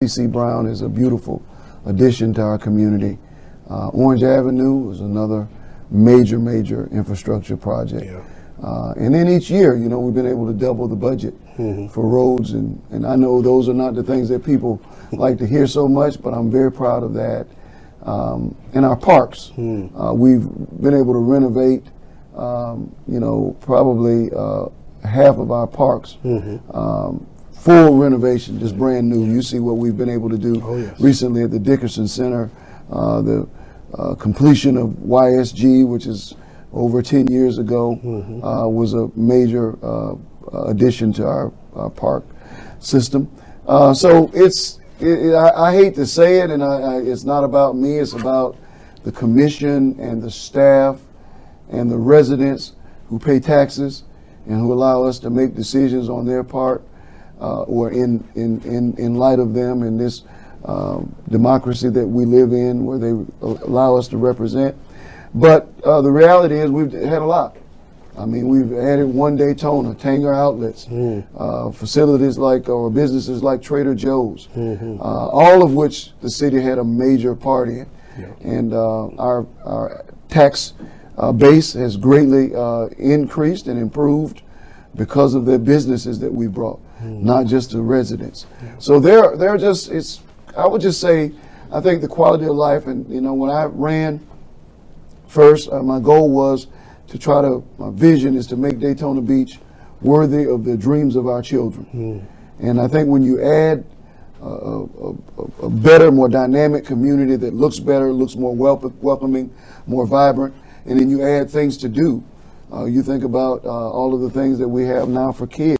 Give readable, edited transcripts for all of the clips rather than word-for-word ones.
C. Brown is a beautiful addition to our community. Orange Avenue is another major infrastructure project. Yeah. And then each year, you know, we've been able to double the budget for roads. And I know those are not the things that people like to hear so much, but I'm very proud of that. In our parks, we've been able to renovate, you know, probably half of our parks. Full renovation, just brand new. You see what we've been able to do recently at the Dickerson Center, the completion of YSG, which is over 10 years ago, was a major addition to our park system. So I hate to say it, and it's not about me, it's about the commission and the staff and the residents who pay taxes and who allow us to make decisions on their part. Or in light of them in this democracy that we live in, where they allow us to represent. But the reality is we've had a lot. I mean, we've added One Daytona, Tanger Outlets, facilities like, or businesses like Trader Joe's, all of which the city had a major part in. And our tax base has greatly increased and improved because of the businesses that we brought, not just the residents. So they're just, I would just say, I think the quality of life, and you know, when I ran first, my goal was to my vision is to make Daytona Beach worthy of the dreams of our children. And I think when you add a better, more dynamic community that looks better, looks more welcoming, more vibrant, and then you add things to do, you think about all of the things that we have now for kids.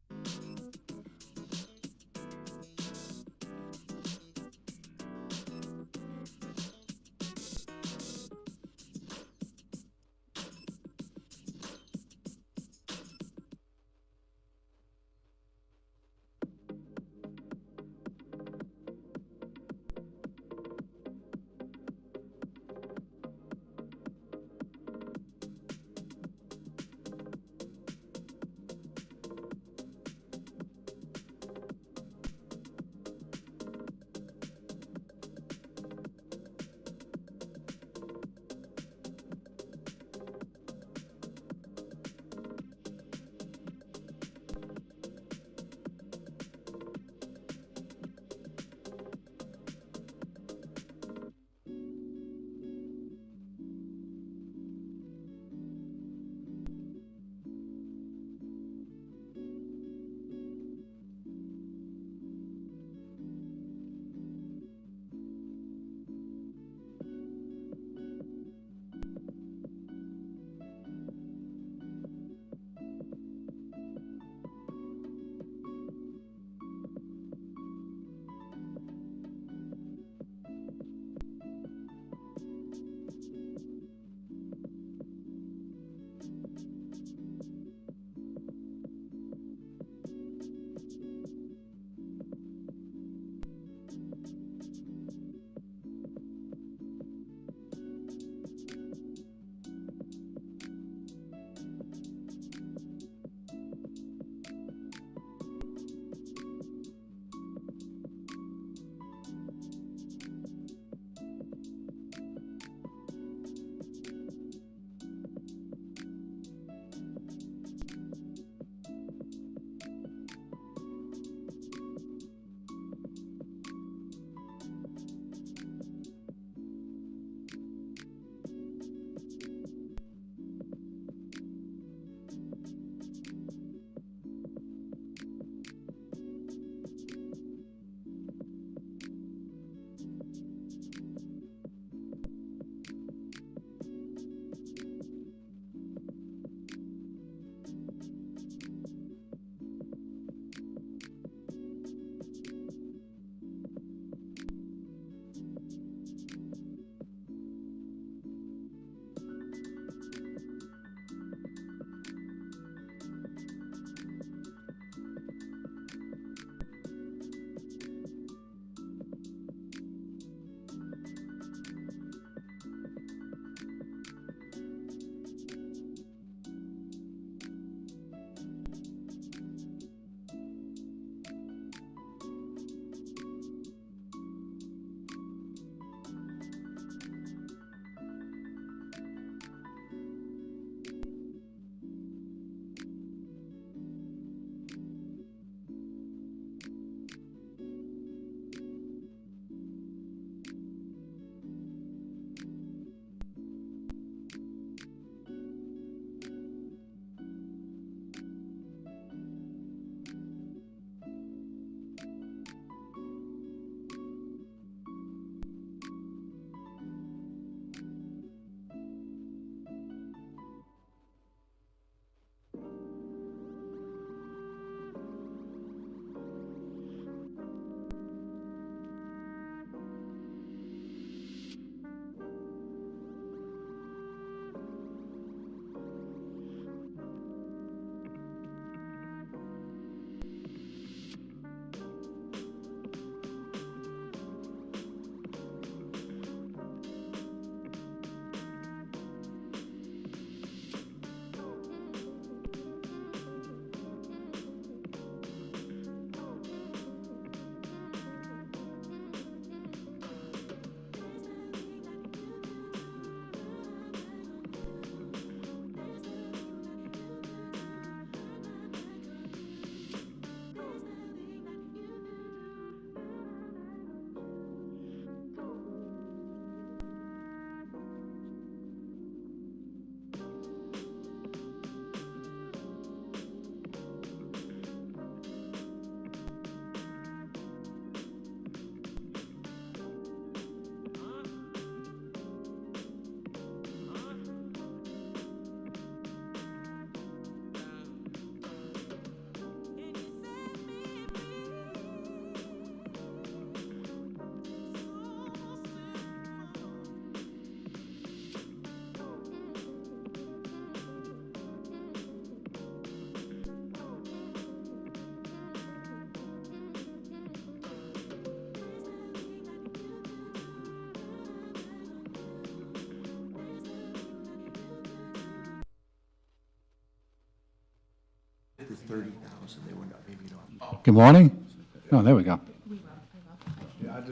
30,000, they were not, maybe not. Good morning. Oh, there we go.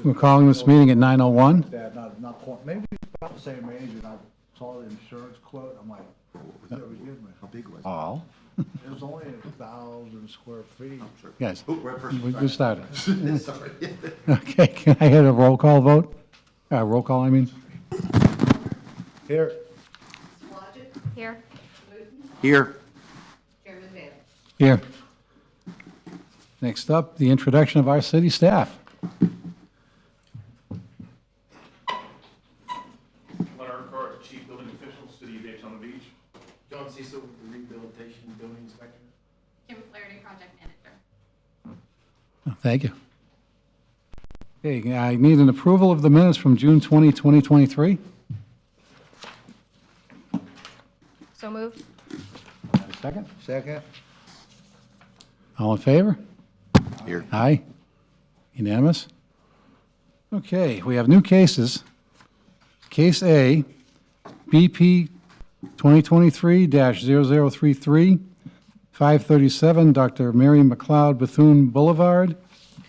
We're calling this meeting at 9:01. Dad, not quite, maybe he's about the same age, and I saw the insurance quote, I'm like, that was good, man. How big was it? Oh, It was only 1,000 square feet. yes, Oh, right first. we started. Sorry. Okay, can I get a roll call vote? Roll call, I mean. Here, Blodgett, Here. Wooten, Here. Chairman Bailey. Here. Next up, the introduction of our city staff. Leonard Carr, Chief Building Official, City of Daytona Beach. John Cecil, Rehabilitation Building Inspector. Kim Flaherty, Project Manager. Oh, thank you. Okay, I need an approval of the minutes from June 20, 2023. So moved. Second. second, All in favor? Here. Aye. Unanimous? Okay, we have new cases. Case A, BP 2023-0033, 537 Dr. Mary McLeod Bethune Boulevard,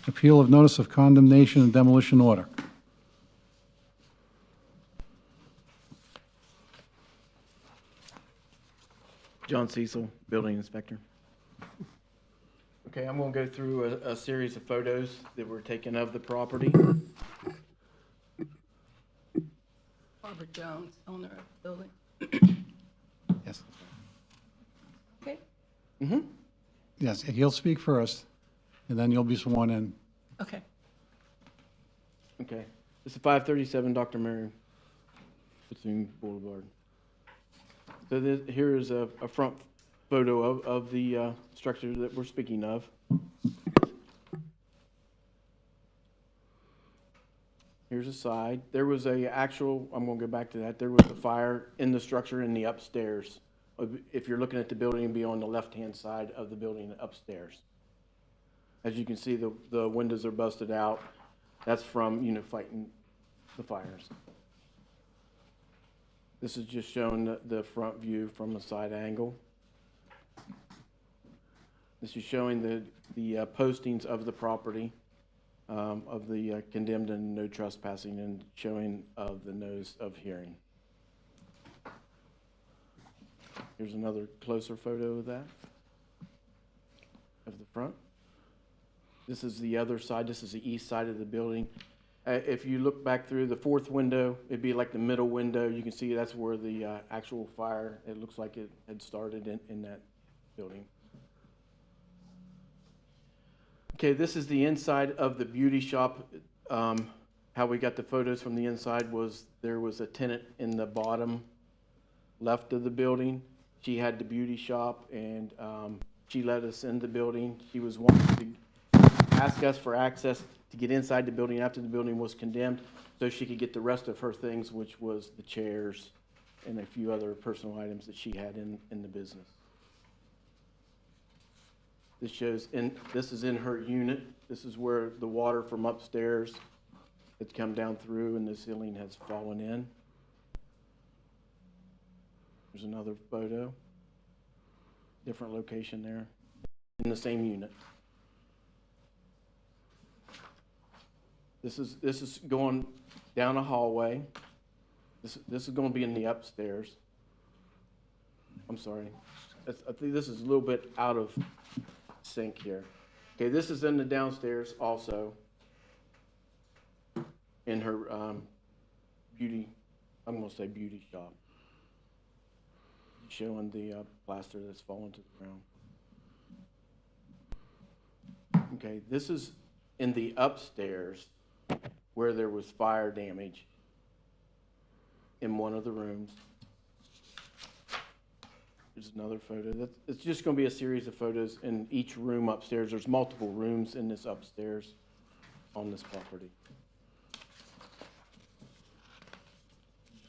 appeal of notice of condemnation and demolition order. John Cecil, Building Inspector. Okay, I'm going to go through a series of photos that were taken of the property. Barbara Jones, owner of the building. Yes. Okay, Yes, he'll speak first, and then you'll be sworn in. okay. Okay, this is 537 Dr. Mary Bethune Boulevard. So here is a front photo of the structure that we're speaking of. Here's a side. There was a actual, I'm going to go back to that, there was a fire in the structure in the upstairs. If you're looking at the building, it'd be on the left-hand side of the building upstairs. As you can see, the windows are busted out. That's from, fighting the fires. This is just showing the front view from a side angle. This is showing the postings of the property, of the condemned and no trespassing, and showing of the notice of hearing. Here's another closer photo of that, of the front. This is the other side. This is the east side of the building. If you look back through the fourth window, it'd be like the middle window. You can see that's where the actual fire, it looks like it had started in that building. Okay, this is the inside of the beauty shop. How we got the photos from the inside was there was a tenant in the bottom left of the building. She had the beauty shop, and she let us in the building. She was wanting to ask us for access to get inside the building after the building was condemned, so she could get the rest of her things, which was the chairs and a few other personal items that she had in the business. This shows, this is in her unit. This is where the water from upstairs had come down through and the ceiling has fallen in. There's another photo, different location there, in the same unit. This is going down a hallway. This is going to be in the upstairs. I'm sorry. I think this is a little bit out of sync here. Okay, this is in the downstairs also. In her beauty, I'm going to say beauty shop. Showing the plaster that's fallen to the ground. Okay, this is in the upstairs where there was fire damage in one of the rooms. There's another photo. It's just going to be a series of photos in each room upstairs. There's multiple rooms in this upstairs on this property.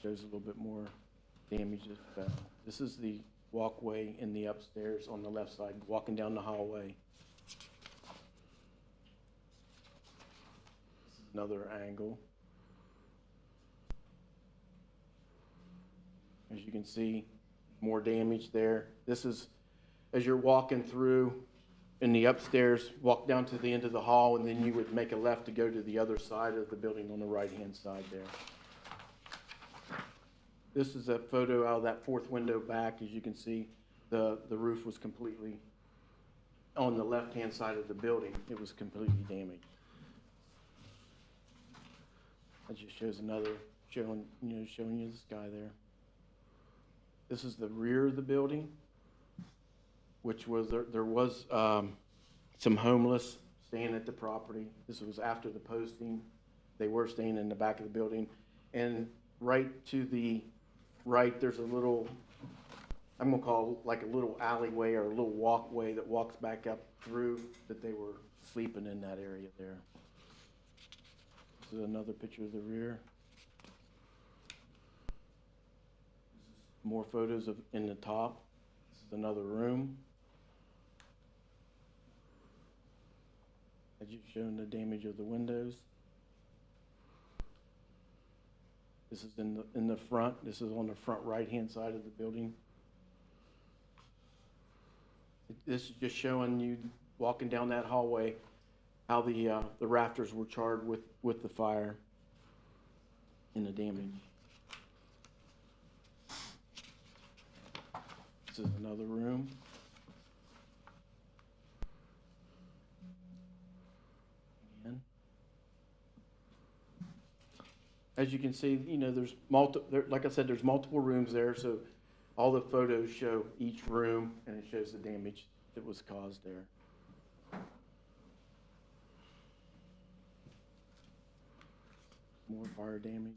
Shows a little bit more damage. This is the walkway in the upstairs on the left side, walking down the hallway. Another angle. As you can see, more damage there. This is, as you're walking through in the upstairs, walk down to the end of the hall, and then you would make a left to go to the other side of the building on the right-hand side there. This is a photo out of that fourth window back. As you can see, the roof was completely on the left-hand side of the building. It was completely damaged. That just shows another, showing you the sky there. This is the rear of the building, which was, there was some homeless staying at the property. This was after the posting. They were staying in the back of the building. And right to the right, there's a little, I'm gonna call it like a little alleyway or a little walkway that walks back up through, that they were sleeping in that area there. This is another picture of the rear. More photos of in the top. This is another room. As you've shown the damage of the windows. This is in the front. This is on the front right-hand side of the building. This is just showing you walking down that hallway how the rafters were charred with the fire and the damage. This is another room. Again. As you can see, there's like I said, there's multiple rooms there, so all the photos show each room, and it shows the damage that was caused there. More fire damage.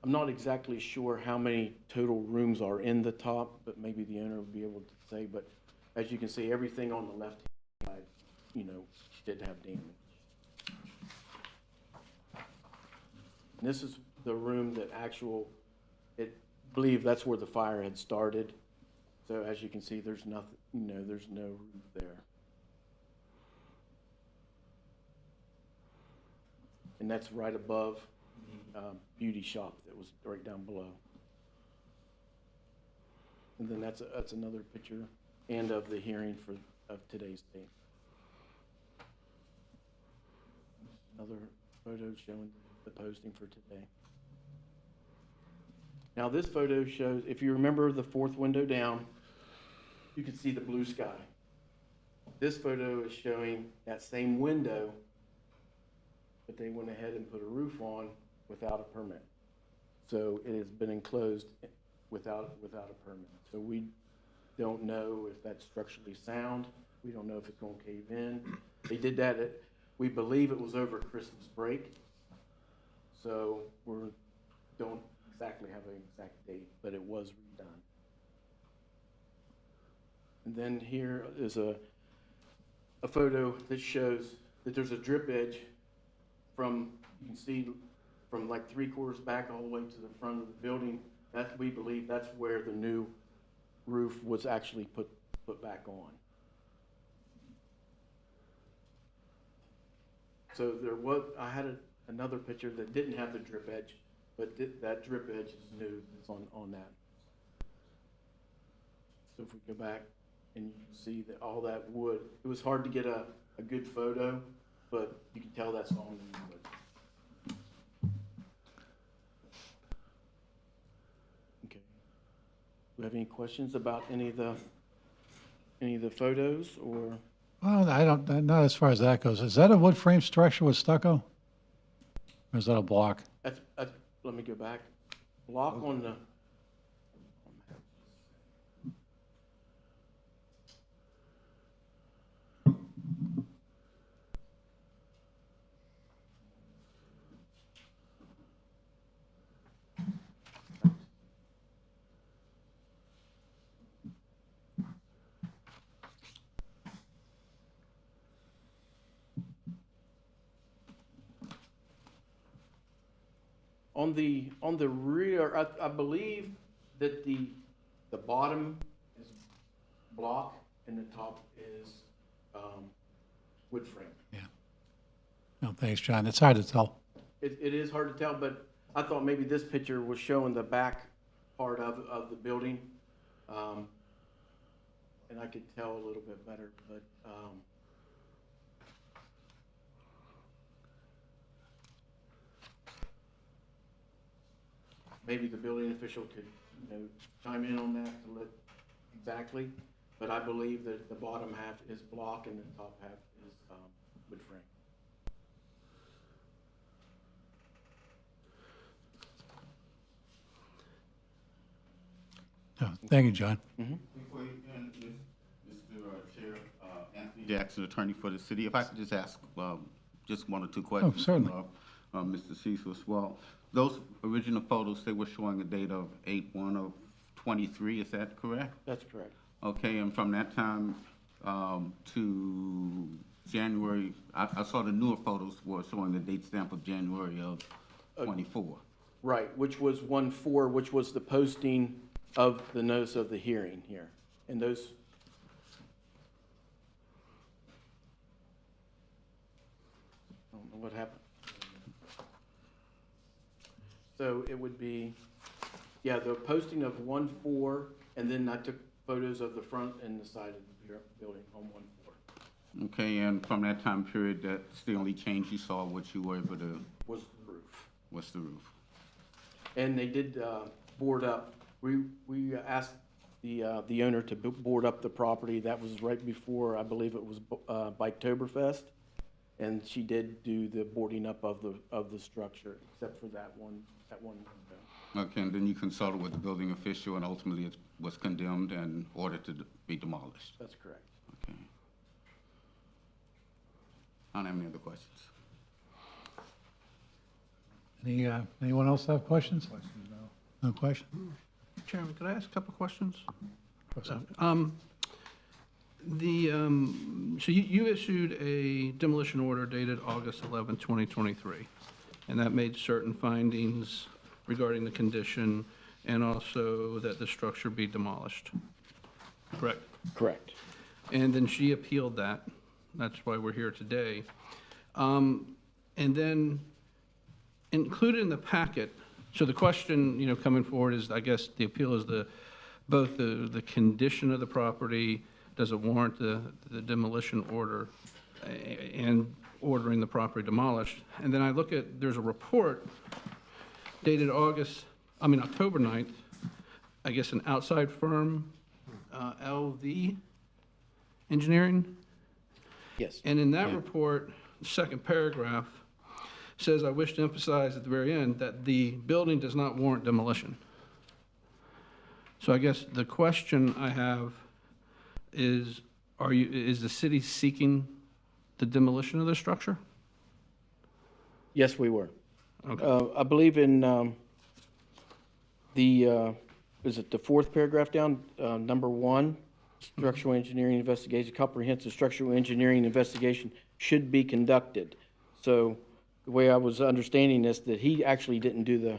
I'm not exactly sure how many total rooms are in the top, but maybe the owner will be able to say. But as you can see, everything on the left side, did have damage. And this is the room that believe that's where the fire had started. So as you can see, there's nothing, there's no roof there. And that's right above the beauty shop that was right down below. And then that's another picture and of the hearing of today's date. Another photo showing the posting for today. Now this photo shows, if you remember the fourth window down, you can see the blue sky. This photo is showing that same window, but they went ahead and put a roof on without a permit. So it has been enclosed without a permit. So we don't know if that's structurally sound. We don't know if it's going to cave in. They did that we believe it was over Christmas break. So we don't exactly have an exact date, but it was redone. And then here is a photo that shows that there's a drip edge you can see from like 3/4 back all the way to the front of the building. We believe that's where the new roof was actually put back on. So I had another picture that didn't have the drip edge, but that drip edge is new. It's on that. So if we go back and you can see that all that wood, it was hard to get a good photo, but you can tell that's all new wood. Okay. Do we have any questions about any of the photos or? Well, not as far as that goes. Is that a wood frame structure with stucco? Or is that a block? Let me go back. Block on the. On the rear, I believe that the bottom is block and the top is wood frame. Yeah. No, thanks, John. It's hard to tell. It is hard to tell, but I thought maybe this picture was showing the back part of the building. And I could tell a little bit better, but, maybe the building official could, chime in on that to look exactly. But I believe that the bottom half is block and the top half is, wood frame. Oh, thank you, John. Before you end, Mr. Chair, Anthony Jackson, attorney for the city, if I could just ask just one or two questions. certainly. Mr. Cecil as well. Those original photos, they were showing a date of 8/1 of '23, is that correct? That's correct. Okay, and from that time to January, I saw the newer photos were showing the date stamp of January of '24. Right, which was 1/4, which was the posting of the notice of the hearing here. And those, I don't know what happened. So it would be, yeah, the posting of 1/4, and then I took photos of the front and the side of the building on 1/4. Okay, and from that time period, that's the only change you saw, what you were able to, Was the roof. was the roof? And they did board up. We asked the owner to board up the property. That was right before, I believe it was Biketoberfest. And she did do the boarding up of the structure, except for that one window. Okay, and then you consulted with the building official, and ultimately it was condemned and ordered to be demolished? That's correct. Okay. I don't have any other questions. Anyone else have questions? No questions? Chairman, could I ask a couple questions? So, So you issued a demolition order dated August 11, 2023, and that made certain findings regarding the condition and also that the structure be demolished, correct? Correct. And then she appealed that. That's why we're here today. And then included in the packet, so the question, coming forward is, I guess, the appeal is both the condition of the property, does it warrant the demolition order, and ordering the property demolished. And then I look at, there's a report dated October 9th, I guess an outside firm, LV Engineering. Yes. And in that report, the second paragraph says, I wish to emphasize at the very end that the building does not warrant demolition. So I guess the question I have is, is the city seeking the demolition of the structure? Yes, we were. Okay. I believe in is it the fourth paragraph down, number 1, structural engineering investigation, comprehensive structural engineering investigation should be conducted. So the way I was understanding this, that he actually didn't do the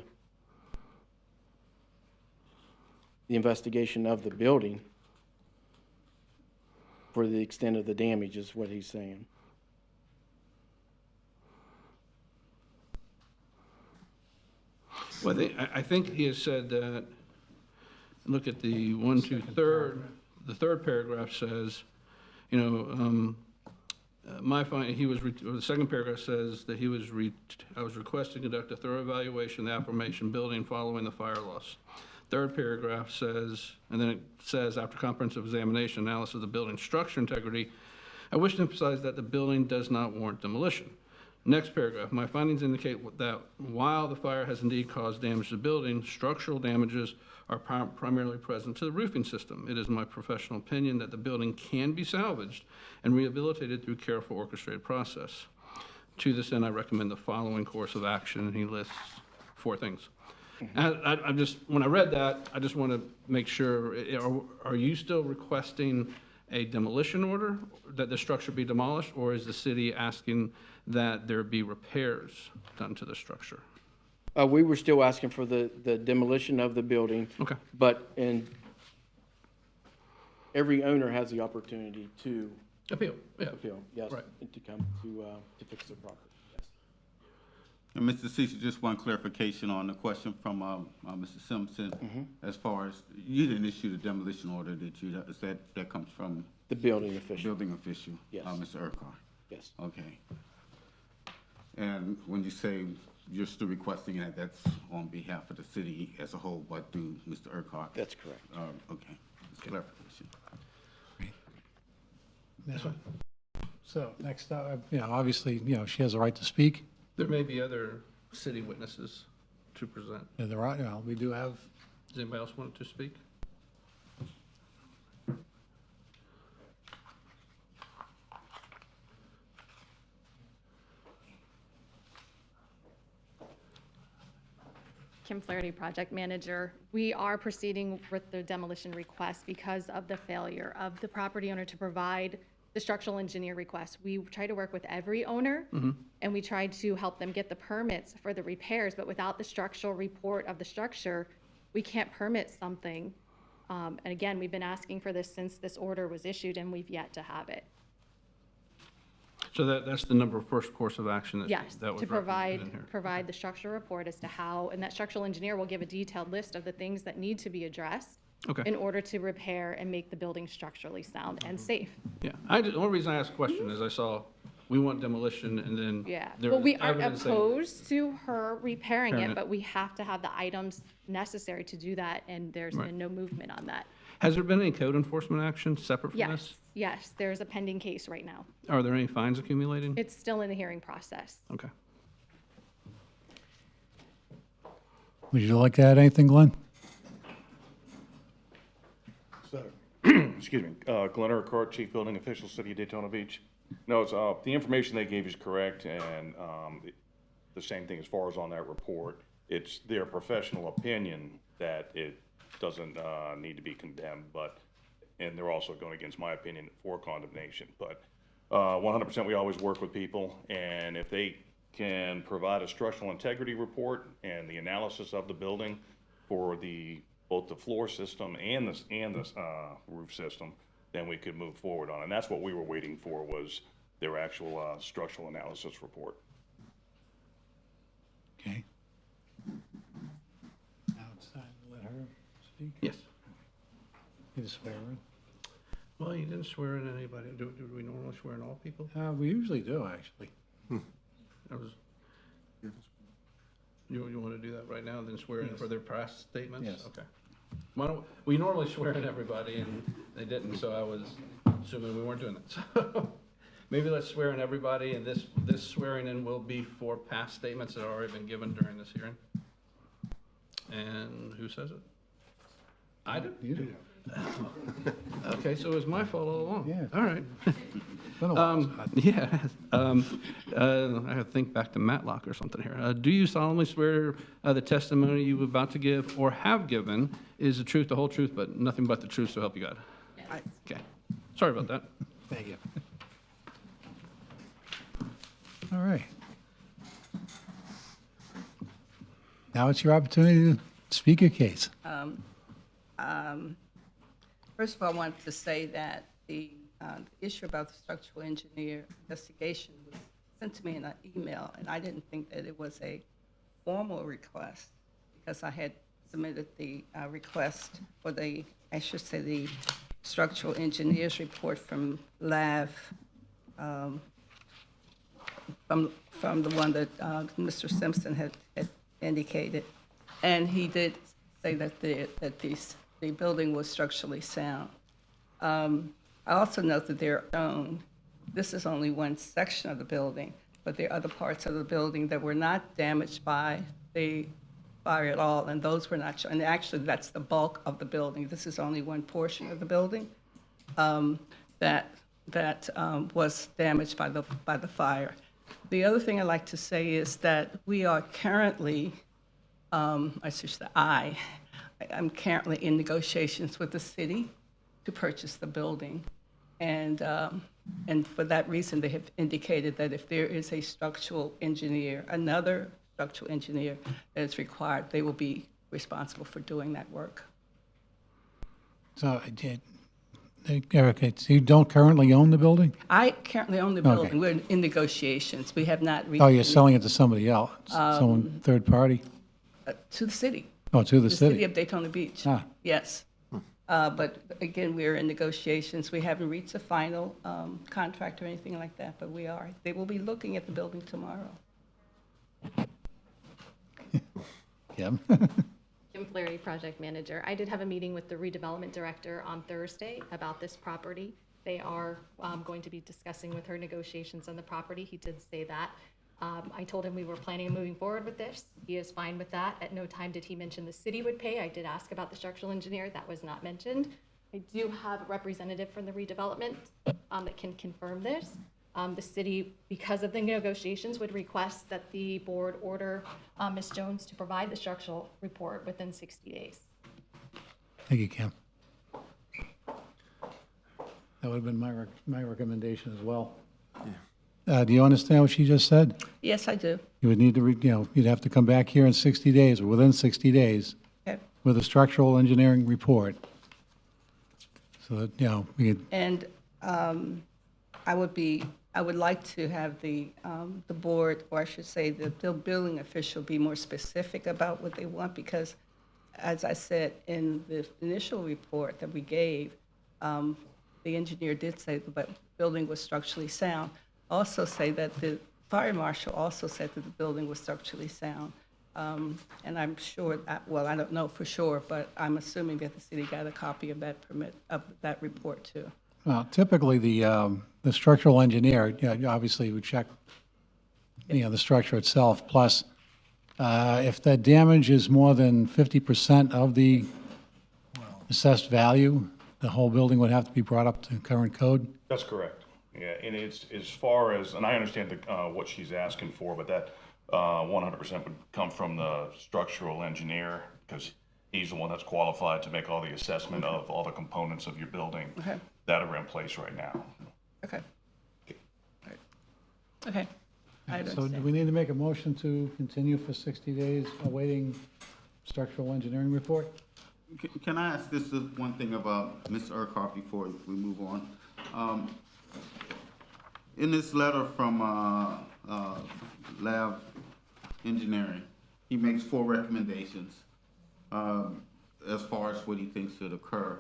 investigation of the building for the extent of the damage, is what he's saying. Well, I think he has said that, look at the the third paragraph says, my finding, the second paragraph says that I was requested to conduct a thorough evaluation of the aforementioned building following the fire loss. Third paragraph says, and then it says, after comprehensive examination, analysis of the building structure integrity, I wish to emphasize that the building does not warrant demolition. Next paragraph, my findings indicate that while the fire has indeed caused damage to the building, structural damages are primarily present to the roofing system. It is my professional opinion that the building can be salvaged and rehabilitated through careful orchestrated process. To this end, I recommend the following course of action, and he lists 4 things. And when I read that, I just want to make sure, are you still requesting a demolition order, that the structure be demolished, or is the city asking that there be repairs done to the structure? We were still asking for the demolition of the building. Okay. But every owner has the opportunity to Appeal, yeah. appeal, yes, Right. and to come to fix their property, yes. And Mr. Cecil, just one clarification on the question from Mr. Simpson. As far as, you didn't issue the demolition order, did you? That comes from The building official. building official? Yes. Mr. Urquhart? Yes. Okay. And when you say you're still requesting that, that's on behalf of the city as a whole, but through Mr. Urquhart? That's correct. Okay, just clarification. So next up, obviously, she has a right to speak. There may be other city witnesses to present. And there are, we do have, Does anybody else want to speak? Kim Flaherty, project manager. We are proceeding with the demolition request because of the failure of the property owner to provide the structural engineer request. We try to work with every owner, and we try to help them get the permits for the repairs, but without the structural report of the structure, we can't permit something. And again, we've been asking for this since this order was issued, and we've yet to have it. So that's the first course of action that Yes, that was to recommended in here. provide the structural report as to how, and that structural engineer will give a detailed list of the things that need to be addressed Okay. in order to repair and make the building structurally sound and safe. Yeah, the only reason I asked the question is I saw, we want demolition, and then Yeah, there well, was we aren't evidence that- opposed to her repairing Repairing it, it. but we have to have the items necessary to do that, and there's Right. been no movement on that. Has there been any code enforcement action separate from this? Yes, there's a pending case right now. Are there any fines accumulating? It's still in the hearing process. Okay. would you like to add anything, Glenn? So, excuse me, Glenn Urquhart, Chief Building Official, City of Daytona Beach. No, it's, the information they gave you is correct, and the same thing as far as on that report. It's their professional opinion that it doesn't need to be condemned, but, and they're also going against my opinion for condemnation. But 100% we always work with people, and if they can provide a structural integrity report and the analysis of the building for both the floor system and the roof system, then we could move forward on it. And that's what we were waiting for, was their actual structural analysis report. Okay. Now it's time to let her speak. Yes. You just swear in. Well, you didn't swear in anybody. Do we normally swear in all people? We usually do, actually. That was, you want to do that right now, and then swear in for their past statements? Yes. Okay. Why don't, we normally swear in everybody, and they didn't, so I was assuming we weren't doing that. So maybe let's swear in everybody, and this swearing in will be for past statements that have already been given during this hearing. And who says it? I do? You do. Okay, so it was my fault all along. Yeah. All right. Been a while. Yeah, I have to think back to Matlock or something here. Do you solemnly swear the testimony you are about to give or have given is the truth, the whole truth, but nothing but the truth, so help you God? Yes. Okay, sorry about that. Thank you. All right. Now it's your opportunity to speak your case. First of all, I wanted to say that the issue about the structural engineer investigation was sent to me in an email, and I didn't think that it was a formal request because I had submitted the request for the structural engineer's report from LAV, from the one that Mr. Simpson had indicated. And he did say that the building was structurally sound. I also note that this is only one section of the building, but there are other parts of the building that were not damaged by the fire at all, and those were not shown. And actually, that's the bulk of the building. This is only one portion of the building that was damaged by the fire. The other thing I'd like to say is that we are currently, I'm currently in negotiations with the city to purchase the building. And for that reason, they have indicated that if there is a structural engineer, another structural engineer that is required, they will be responsible for doing that work. So Erica, so you don't currently own the building? I currently own the Okay. building. We're in negotiations. We have not reached. Oh, you're selling it to somebody else, someone, third party? To the city. Oh, to the The city city? of Daytona Beach. Ah. Yes. But again, we're in negotiations. We haven't reached a final contract or anything like that, but we are. They will be looking at the building tomorrow. Kim? Kim Flaherty, project manager. I did have a meeting with the redevelopment director on Thursday about this property. They are going to be discussing with her negotiations on the property. He did say that. I told him we were planning on moving forward with this. He is fine with that. At no time did he mention the city would pay. I did ask about the structural engineer. That was not mentioned. I do have a representative from the redevelopment that can confirm this. The city, because of the negotiations, would request that the board order Ms. Jones to provide the structural report within 60 days. Thank you, Kim. That would have been my recommendation as well. Do you understand what she just said? Yes, I do. You would need to, you'd have to come back here in 60 days, or within 60 days, Okay. with a structural engineering report. So that, we could, And I would like to have the board, or I should say, the building official be more specific about what they want, because as I said in the initial report that we gave, the engineer did say the building was structurally sound. Also say that the fire marshal also said that the building was structurally sound. And I'm sure, well, I don't know for sure, but I'm assuming that the city got a copy of that that report too. well, typically, the structural engineer, obviously would check, the structure itself, plus, if the damage is more than 50% of the assessed value, the whole building would have to be brought up to current code? That's correct. Yeah, and it's, as far as, and I understand what she's asking for, but that 100% would come from the structural engineer, because he's the one that's qualified to make all the assessment of all the components of your building Okay. that are in place right now. Okay. All right. Okay. I So do understand. we need to make a motion to continue for 60 days awaiting structural engineering report? Can I ask this one thing about Ms. Urquhart before we move on? In this letter from Lab Engineering, he makes 4 recommendations as far as what he thinks should occur.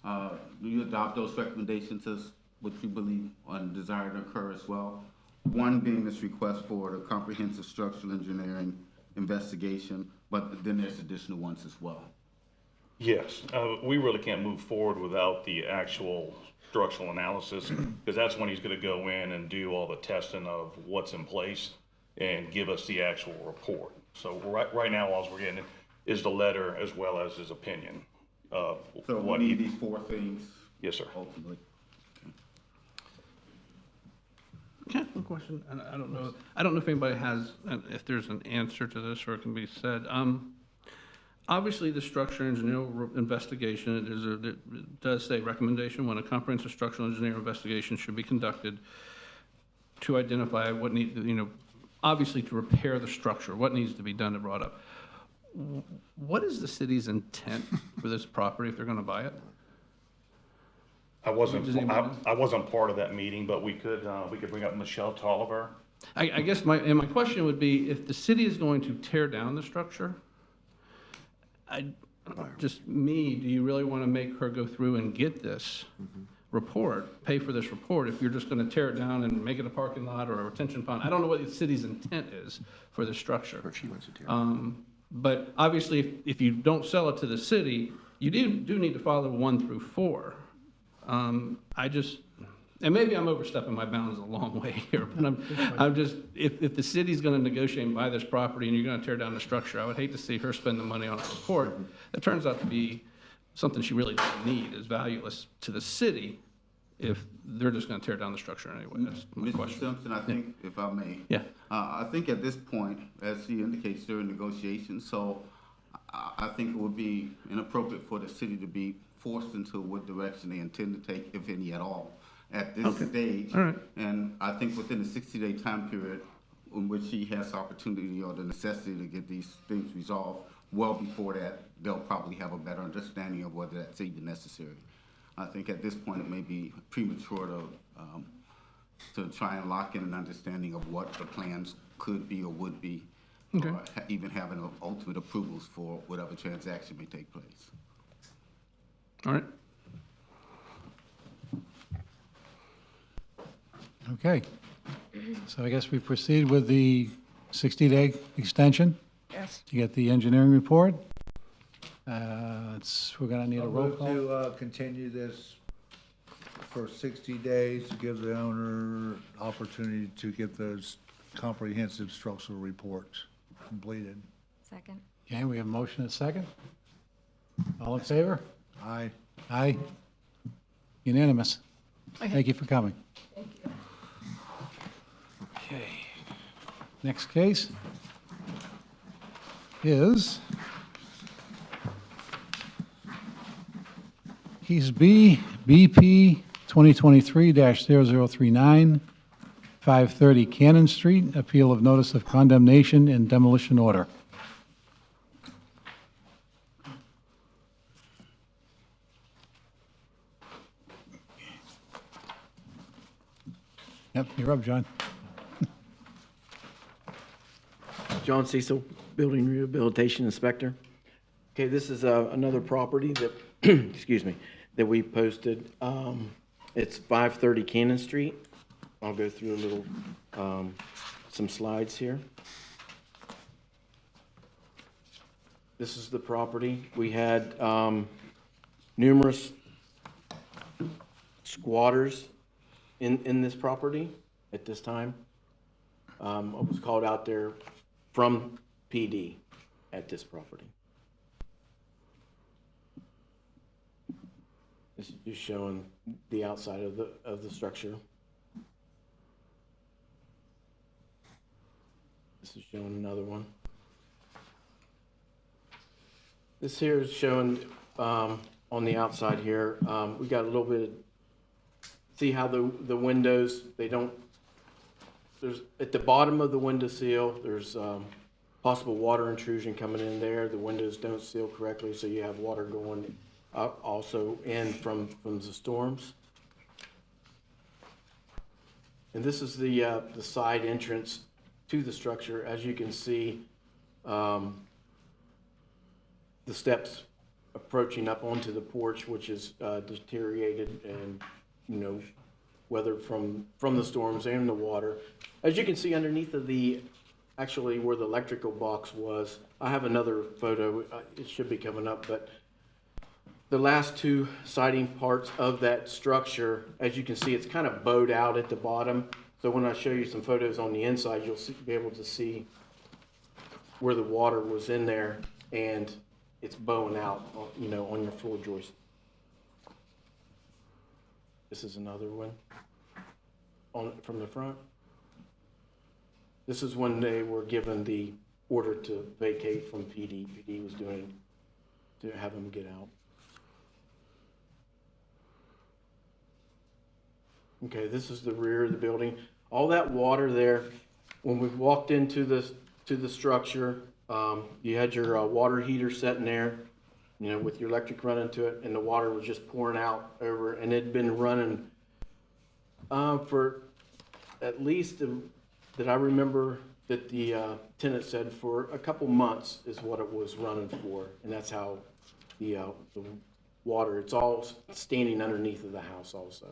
Do you adopt those recommendations as what you believe and desire to occur as well? One being this request for the comprehensive structural engineering investigation, but then there's additional ones as well. Yes, we really can't move forward without the actual structural analysis, because that's when he's gonna go in and do all the testing of what's in place and give us the actual report. So right now, all we're getting is the letter as well as his opinion of So we what need he, these 4 things yes, sir. ultimately. Can I ask one question? And I don't know if anybody has, if there's an answer to this or it can be said. Obviously, the structural engineer investigation, it does say recommendation when a comprehensive structural engineer investigation should be conducted to identify what obviously to repair the structure, what needs to be done and brought up. What is the city's intent for this property if they're gonna buy it? I wasn't Does part of that meeting, but we could bring up Michelle Tolliver. I guess my question would be, if the city is going to tear down the structure, do you really want to make her go through and get this report, pay for this report, if you're just going to tear it down and make it a parking lot or a retention pond? I don't know what the city's intent is for the structure. But obviously, if you don't sell it to the city, you do need to follow 1 through 4. And maybe I'm overstepping my bounds a long way here, but I'm just, if the city's gonna negotiate and buy this property and you're gonna tear down the structure, I would hate to see her spend the money on a report that turns out to be something she really doesn't need, is valueless to the city, if they're just gonna tear down the structure anyway. That's my Mr. question. Simpson, I think, if I may. Yeah. I think at this point, as he indicates, they're in negotiations, so I think it would be inappropriate for the city to be forced into what direction they intend to take, if any at all, at this stage. All right. And I think within the 60-day time period in which he has opportunity or the necessity to get these things resolved, well before that, they'll probably have a better understanding of whether that's even necessary. I think at this point it may be premature to try and lock in an understanding of what the plans could be or would be, Okay. or even having ultimate approvals for whatever transaction may take place. All right. Okay. So I guess we proceed with the 60-day extension Yes. to get the engineering report. We're going to need a I'll roll move call. to continue this for 60 days to give the owner opportunity to get those comprehensive structural reports completed. Second. Okay, we have a motion and a second. All in favor? Aye. Aye. Unanimous. Thank you for coming. Thank you. Okay. Next case is case BP 2023-0039, 530 Cannon Street, appeal of notice of condemnation and demolition order. Yep, you're up, John. John Cecil, Building Rehabilitation Inspector. Okay, this is another property that, excuse me, that we posted. It's 530 Cannon Street. I'll go through a little, some slides here. This is the property. We had numerous squatters in this property at this time. I was called out there from PD at this property. This is just showing the outside of the structure. This is showing another one. This here is showing on the outside here. We got a little bit. See how the windows, they don't. There's at the bottom of the window sill, there's possible water intrusion coming in there. The windows don't seal correctly, so you have water going also in from the storms. And this is the side entrance to the structure. As you can see, the steps approaching up onto the porch, which is deteriorated and, you know, weathered from the storms and the water. As you can see underneath of actually where the electrical box was, I have another photo, it should be coming up, but the last two siding parts of that structure, as you can see, it's kind of bowed out at the bottom. So when I show you some photos on the inside, you'll be able to see where the water was in there, and it's bowing out, you know, on your floor joist. This is another one from the front. This is when they were given the order to vacate from PD. PD was doing to have them get out. Okay, this is the rear of the building. All that water there, when we walked into the structure, you had your water heater sitting there, you know, with your electric running to it, and the water was just pouring out over, and it had been running for at least that I remember that the tenant said for a couple months is what it was running for, and that's how the water, it's all standing underneath of the house also.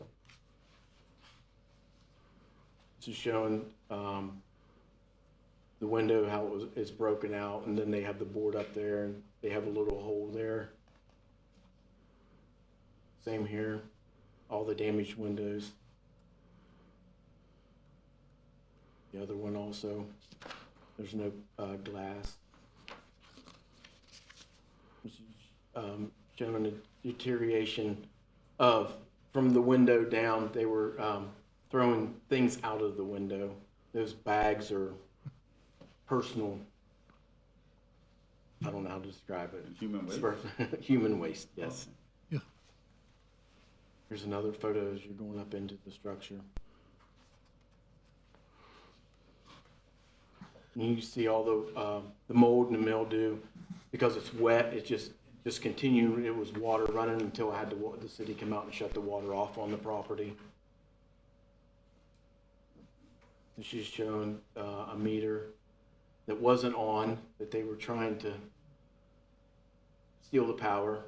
This is showing the window, how it's broken out, and then they have the board up there, and they have a little hole there. Same here, all the damaged windows. The other one also, there's no glass. This is showing the deterioration from the window down. They were throwing things out of the window. Those bags are personal, I don't know how to describe it. Human waste? Human waste, yes. Yeah. Here's another photo as you're going up into the structure. And you see all the mold and the mildew. Because it's wet, it just just continued, it was water running until I had the city come out and shut the water off on the property. And she's showing a meter that wasn't on, that they were trying to steal the power.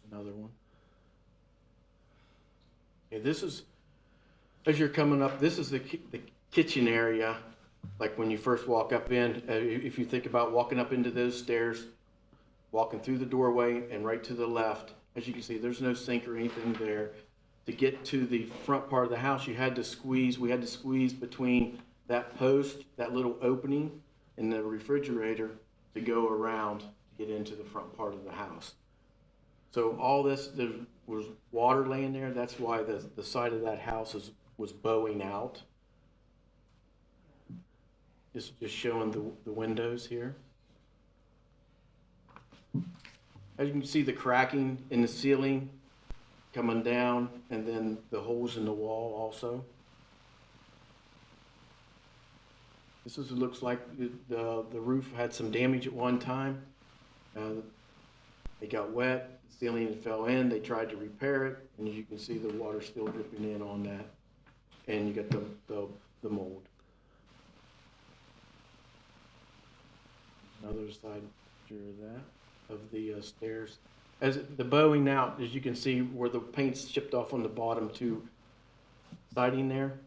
There's another one. Okay, this is, as you're coming up, this is the kitchen area, like when you first walk up in. If you think about walking up into those stairs, walking through the doorway and right to the left, as you can see, there's no sink or anything there. To get to the front part of the house, we had to squeeze between that post, that little opening, and the refrigerator to go around to get into the front part of the house. So all this, there was water laying there. That's why the side of that house was bowing out. Just showing the windows here. As you can see, the cracking in the ceiling coming down, and then the holes in the wall also. This is, it looks like the roof had some damage at one time. It got wet, the ceiling fell in, they tried to repair it, and as you can see, the water's still dripping in on that. And you got the mold. Another side picture of that, of the stairs. As the bowing out, as you can see where the paint's chipped off on the bottom two siding there,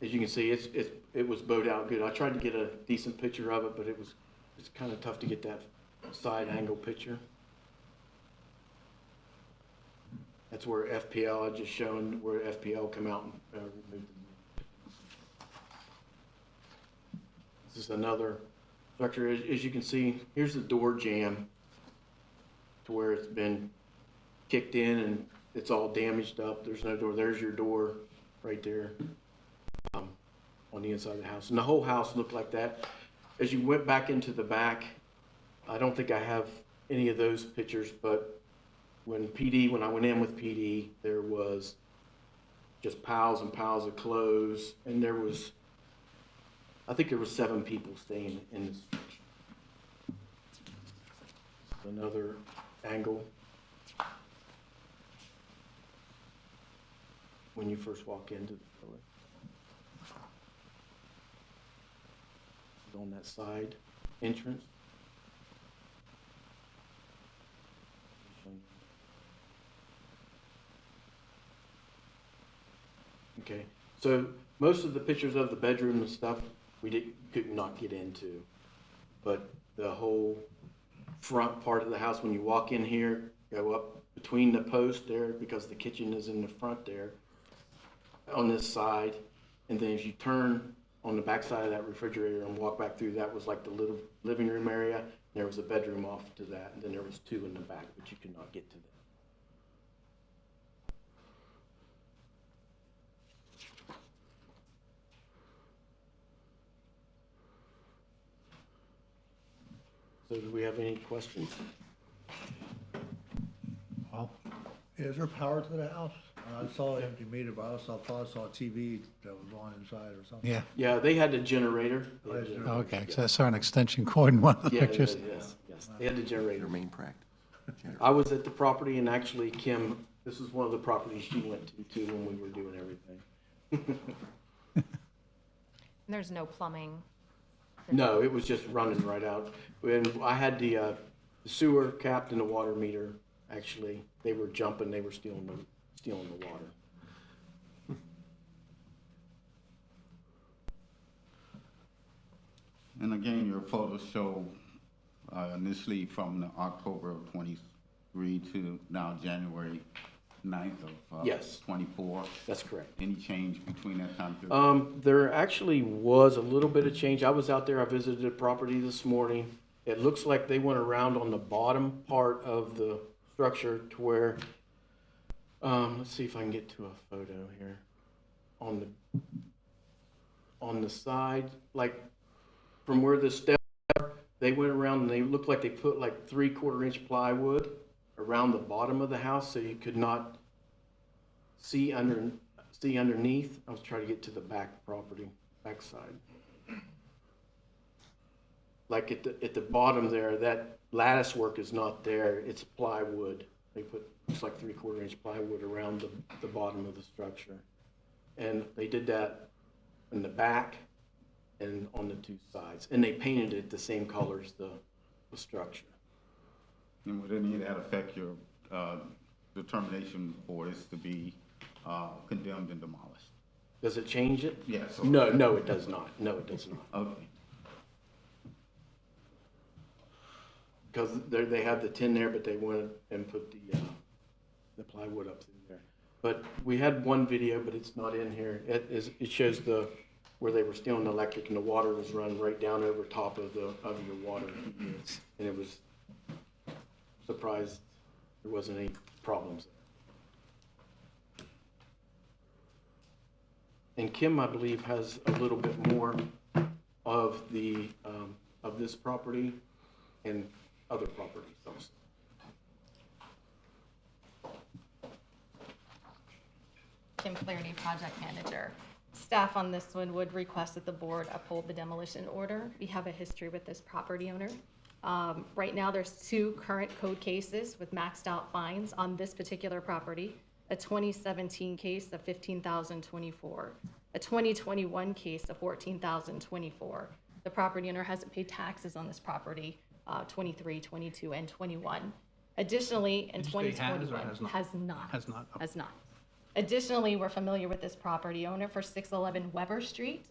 as you can see, it was bowed out good. I tried to get a decent picture of it, but it's kind of tough to get that side angle picture. That's where FPL, I just shown where FPL come out and removed it. This is another structure. As you can see, here's the door jamb to where it's been kicked in and it's all damaged up. There's no door. There's your door right there on the inside of the house. And the whole house looked like that. As you went back into the back, I don't think I have any of those pictures, but when I went in with PD, there was just piles and piles of clothes, and I think there was 7 people staying in this structure. Another angle when you first walk into the building. On that side entrance. Okay, so most of the pictures of the bedroom and stuff we could not get into, but the whole front part of the house, when you walk in here, go up between the posts there, because the kitchen is in the front there on this side, and then as you turn on the back side of that refrigerator and walk back through, that was like the little living room area. There was a bedroom off to that, and then there was 2 in the back, but you could not get to them. So do we have any questions? Well, Is there power to the house? I saw an empty meter, but I thought I saw a TV that was on inside or something. yeah, Yeah, they had a generator. Oh, yes, sir. okay, so I saw an extension cord in one of the Yeah, pictures. yes, they had the generator. Main practice. I was at the property, and actually Kim, this is one of the properties she went to too when we were doing everything. There's no plumbing. No, it was just running right out. When I had the sewer capped and the water meter, actually, they were jumping, they were stealing the water. And again, your photos show initially from the October of 23 to now January 9th of Yes. 24. That's correct. Any change between that time period? There actually was a little bit of change. I was out there, I visited the property this morning. It looks like they went around on the bottom part of the structure to where, let's see if I can get to a photo here. On the side, like from where the steps are, they went around and they looked like they put like 3/4 inch plywood around the bottom of the house so you could not see underneath. I was trying to get to the back property, back side. like at the bottom there, that lattice work is not there, it's plywood. They put, it's like 3/4 inch plywood around the bottom of the structure. And they did that in the back and on the two sides. And they painted it the same colors, the structure. And would any of that affect your determination for this to be condemned and demolished? Does it change it? Yes. No, it does not. No, it does not. Okay. Because they have the tin there, but they went and put the plywood up through there. But we had one video, but it's not in here. It shows where they were stealing the electric and the water was run right down over top of your water. And it was surprised there wasn't any problems. And Kim, I believe, has a little bit more of of this property and other properties also. Kim Flaherty, project manager. Staff on this one would request that the board uphold the demolition order. We have a history with this property owner. Right now, there's 2 current code cases with maxed out fines on this particular property. A 2017 case of $15,024, a 2021 case of $14,024. The property owner hasn't paid taxes on this property, 23, 22, and 21. Additionally, in Did you say has or 2021, has not? has not. Okay. Has not. Additionally, we're familiar with this property owner for 611 Weber Street,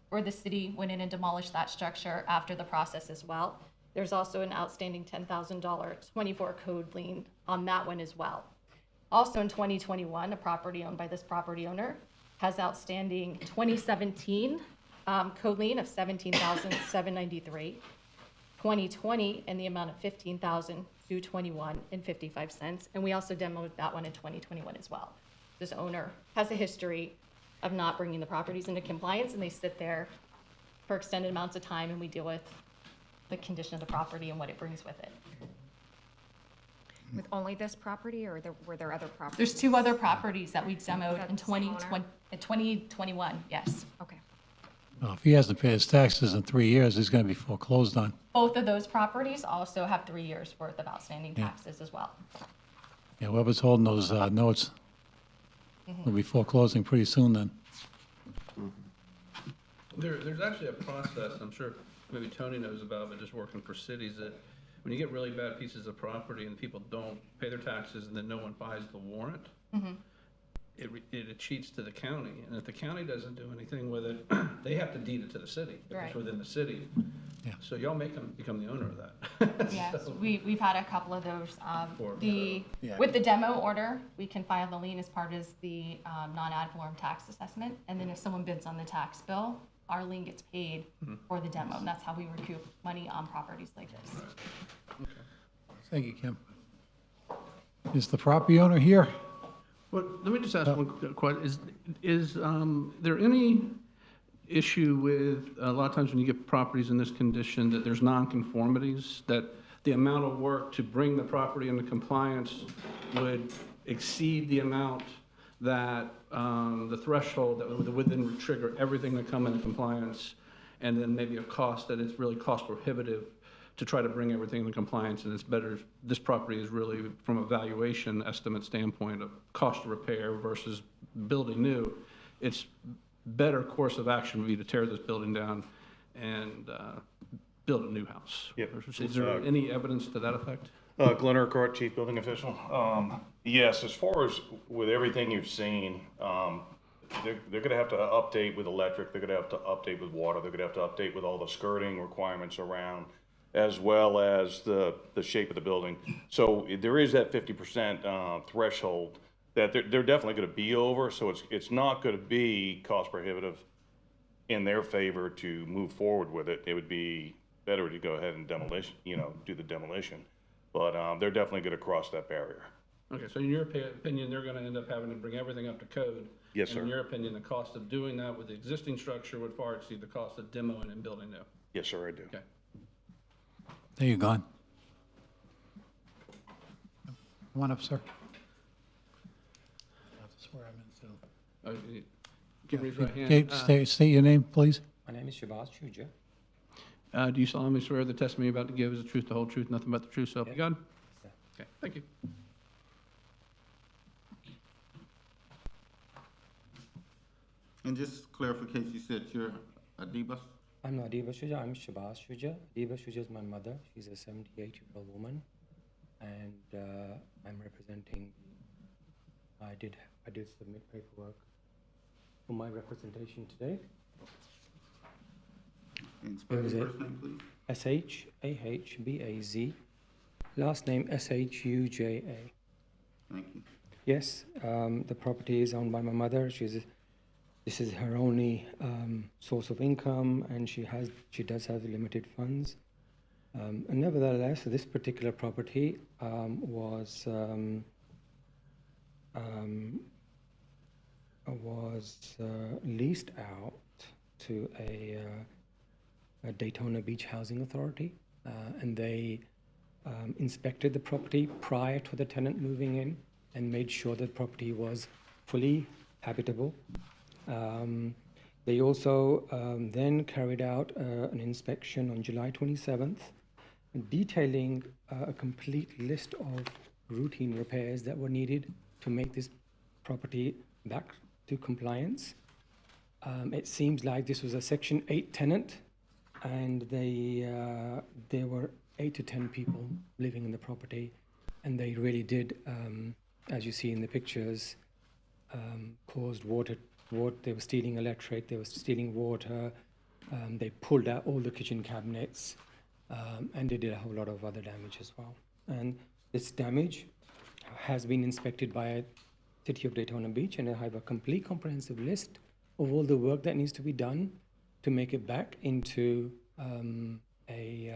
where the city went in and demolished that structure after the process as well. There's also an outstanding $10,000 24 code lien on that one as well. Also in 2021, a property owned by this property owner has outstanding 2017 code lien of $17,793, 2020 in the amount of $15,221.55, and we also demoed that one in 2021 as well. This owner has a history of not bringing the properties into compliance, and they sit there for extended amounts of time, and we deal with the condition of the property and what it brings with it. With only this property, or were there other properties? There's 2 other properties that we demoed in That's the same owner? 2021, yes. Okay. Well, if he hasn't paid his taxes in 3 years, he's going to be foreclosed on. Both of those properties also have 3 years' worth of outstanding taxes as well. Yeah, whoever's holding those notes will be foreclosing pretty soon then. There's actually a process, I'm sure maybe Tony knows about, but just working for cities, that when you get really bad pieces of property and people don't pay their taxes and then no one buys the warrant, it cheats to the county. And if the county doesn't do anything with it, they have to deed it to the city. If Right. it's within the city. Yeah. So y'all make them become the owner of that. Yes, So- we've had a couple of those. For- Yeah. With the demo order, we can file the lien as part of the non-ad valorem tax assessment. And then if someone bids on the tax bill, our lien gets paid for the demo. And that's how we recoup money on properties like this. Thank you, Kim. Is the property owner here? Well, let me just ask one question. Is there any issue with, a lot of times when you get properties in this condition, that there's nonconformities, that the amount of work to bring the property into compliance would exceed the amount that, the threshold that would then trigger everything to come into compliance, and then maybe a cost that is really cost prohibitive to try to bring everything into compliance, and it's better, this property is really, from a valuation estimate standpoint of cost of repair versus building new, it's better course of action would be to tear this building down and build a new house. Yep. Is there any evidence to that effect? Glenn Urquhart, Chief Building Official. Yes, as far as with everything you've seen, they're gonna have to update with electric, they're gonna have to update with water, they're gonna have to update with all the skirting requirements around, as well as the shape of the building. So there is that 50% threshold that they're definitely gonna be over, so it's not gonna be cost prohibitive in their favor to move forward with it. It would be better to go ahead and do the demolition. But they're definitely gonna cross that barrier. Okay, so in your opinion, they're gonna end up having to bring everything up to code? Yes, And in sir. your opinion, the cost of doing that with the existing structure would far exceed the cost of demoing and building new? Yes, sir, I do. Okay. There you go. Come on up, sir. That's where I'm You can raise your right hand. Okay, state your name, please. My name is Shabazz Chuja. Do you solemnly swear the testimony you're about to give is the truth, the whole truth, nothing but the truth, so help you God? Okay, thank you. And just clarification, you said you're Adiba? I'm not Adiba Shuja, I'm Shabazz Shuja. Adiba Shuja is my mother. She's a 78-year-old woman. And I'm representing, I did submit paperwork for my representation today. And spell your first name, please. S-H-A-H-B-A-Z. Last name S-H-U-J-A. Thank you. Yes, the property is owned by my mother. This is her only source of income, and she does have limited funds. And nevertheless, this particular property was leased out to a Daytona Beach Housing Authority, and they inspected the property prior to the tenant moving in and made sure the property was fully habitable. They also then carried out an inspection on July 27th, detailing a complete list of routine repairs that were needed to make this property back to compliance. It seems like this was a Section 8 tenant, and there were 8 to 10 people living in the property, and they really did, as you see in the pictures, caused water. They were stealing electric, they were stealing water, they pulled out all the kitchen cabinets, and they did a whole lot of other damage as well. And this damage has been inspected by City of Daytona Beach, and I have a complete comprehensive list of all the work that needs to be done to make it back into a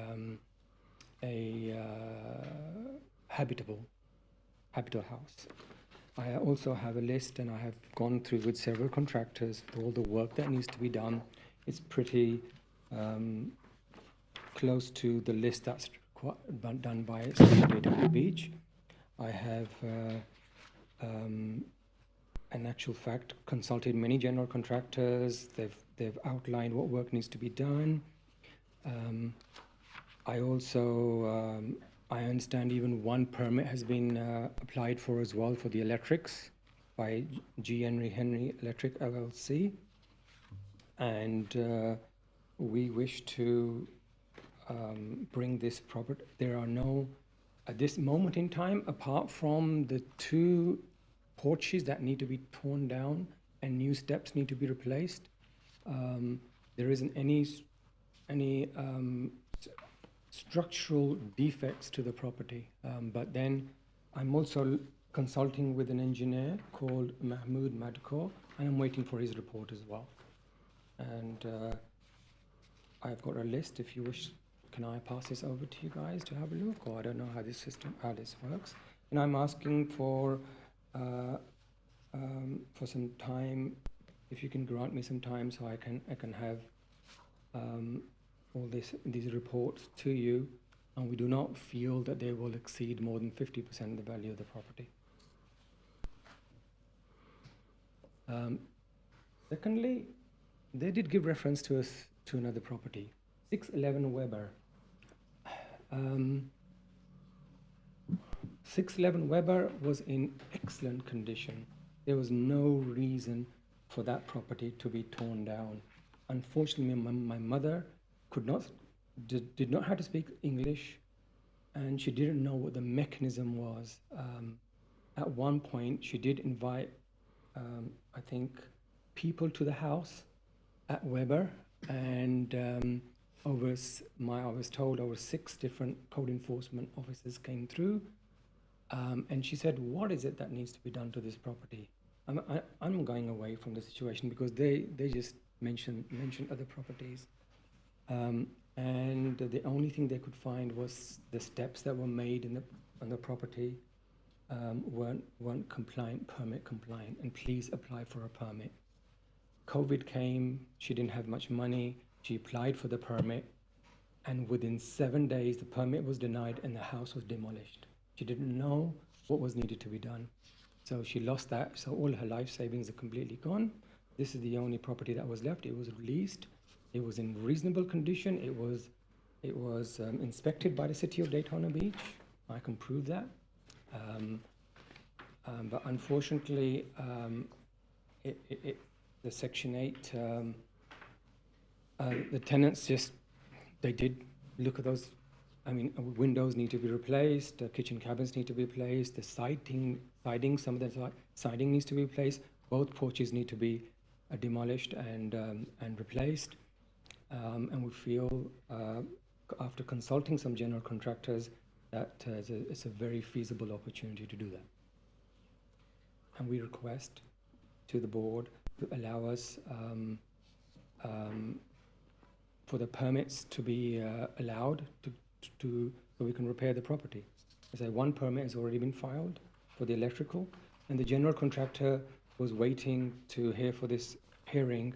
habitable house. I also have a list, and I have gone through with several contractors all the work that needs to be done. It's pretty close to the list that's done by City of Daytona Beach. I have, in actual fact, consulted many general contractors. They've outlined what work needs to be done. I also I understand even one permit has been applied for as well for the electrics by G. Henry Electric LLC. And we wish to bring this property. There are no, at this moment in time, apart from the 2 porches that need to be torn down and new steps need to be replaced, there isn't any structural defects to the property. But then I'm also consulting with an engineer called Mahmood Madko, and I'm waiting for his report as well. And I've got a list. If you wish, can I pass this over to you guys to have a look? Or I don't know how this works. And I'm asking for some time, if you can grant me some time, so I can have all these reports to you, and we do not feel that they will exceed more than 50% of the value of the property. Secondly, they did give reference to us to another property, 611 Weber. 611 Weber was in excellent condition. There was no reason for that property to be torn down. Unfortunately, my mother did not know how to speak English, and she didn't know what the mechanism was. At one point, she did invite, I think, people to the house at Weber, and I was told over 6 different code enforcement officers came through, and she said, "What is it that needs to be done to this property?" I'm going away from the situation because they just mentioned other properties. And the only thing they could find was the steps that were made on the property weren't permit compliant, and please apply for a permit. COVID came, she didn't have much money, she applied for the permit, and within 7 days the permit was denied and the house was demolished. She didn't know what was needed to be done. So she lost that, so all her life savings are completely gone. This is the only property that was left. It was released. It was in reasonable condition. It was It was inspected by the city of Daytona Beach. I can prove that. But unfortunately, the Section 8, the tenants just, they did look at those. I mean, windows need to be replaced, kitchen cabinets need to be replaced, the siding, some of the siding needs to be replaced, both porches need to be demolished and replaced. And we feel, after consulting some general contractors, that it's a very feasible opportunity to do that. And we request to the board to allow us for the permits to be allowed so we can repair the property. As I say, one permit has already been filed for the electrical, and the general contractor was waiting to hear for this hearing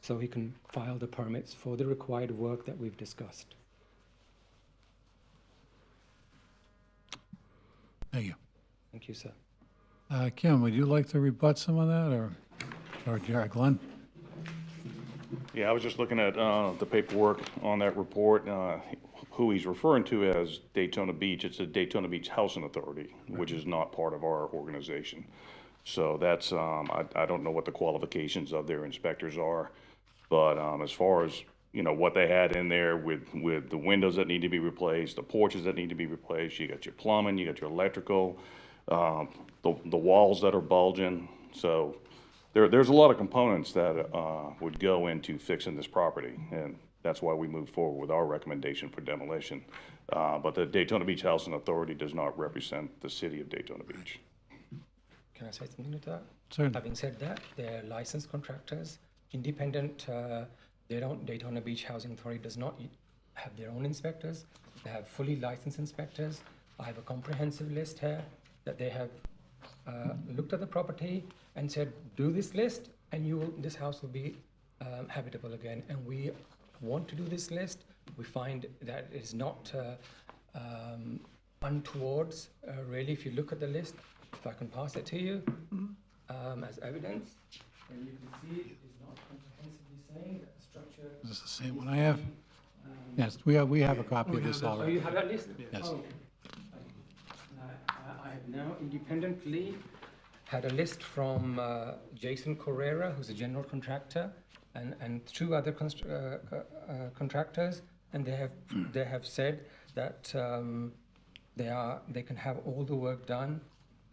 so he can file the permits for the required work that we've discussed. Thank you. Thank you, sir. Kim, would you like to rebut some of that, or Glenn? Yeah, I was just looking at the paperwork on that report. Who he's referring to as Daytona Beach, it's a Daytona Beach Housing Authority, which is not part of our organization. So that's, I don't know what the qualifications of their inspectors are, but as far as, you know, what they had in there with the windows that need to be replaced, the porches that need to be replaced, you got your plumbing, you got your electrical, the walls that are bulging. So there's a lot of components that would go into fixing this property, and that's why we moved forward with our recommendation for demolition. But the Daytona Beach Housing Authority does not represent the city of Daytona Beach. Can I say something to that? Certainly. Having said that, they're licensed contractors, independent. Daytona Beach Housing Authority does not have their own inspectors. They have fully licensed inspectors. I have a comprehensive list here that they have looked at the property and said, do this list, and this house will be habitable again. And we want to do this list. We find that it's not untowards, really. If you look at the list, if I can pass it to you as evidence, and you can see it is not comprehensively saying that the structure. Is this the same one I have? Yes, we have a copy of this Oh, already. you have that list? Yes. Oh. I have now independently had a list from Jason Correra, who's a general contractor, and two other contractors, and they have said that they can have all the work done,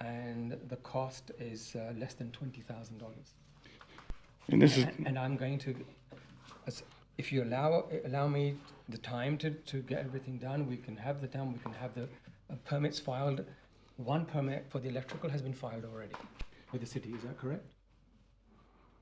and the cost is less than $20,000. And this is, And I'm going to, if you allow me the time to get everything done, we can have the time, we can have the permits filed. One permit for the electrical has been filed already with the city, is that correct?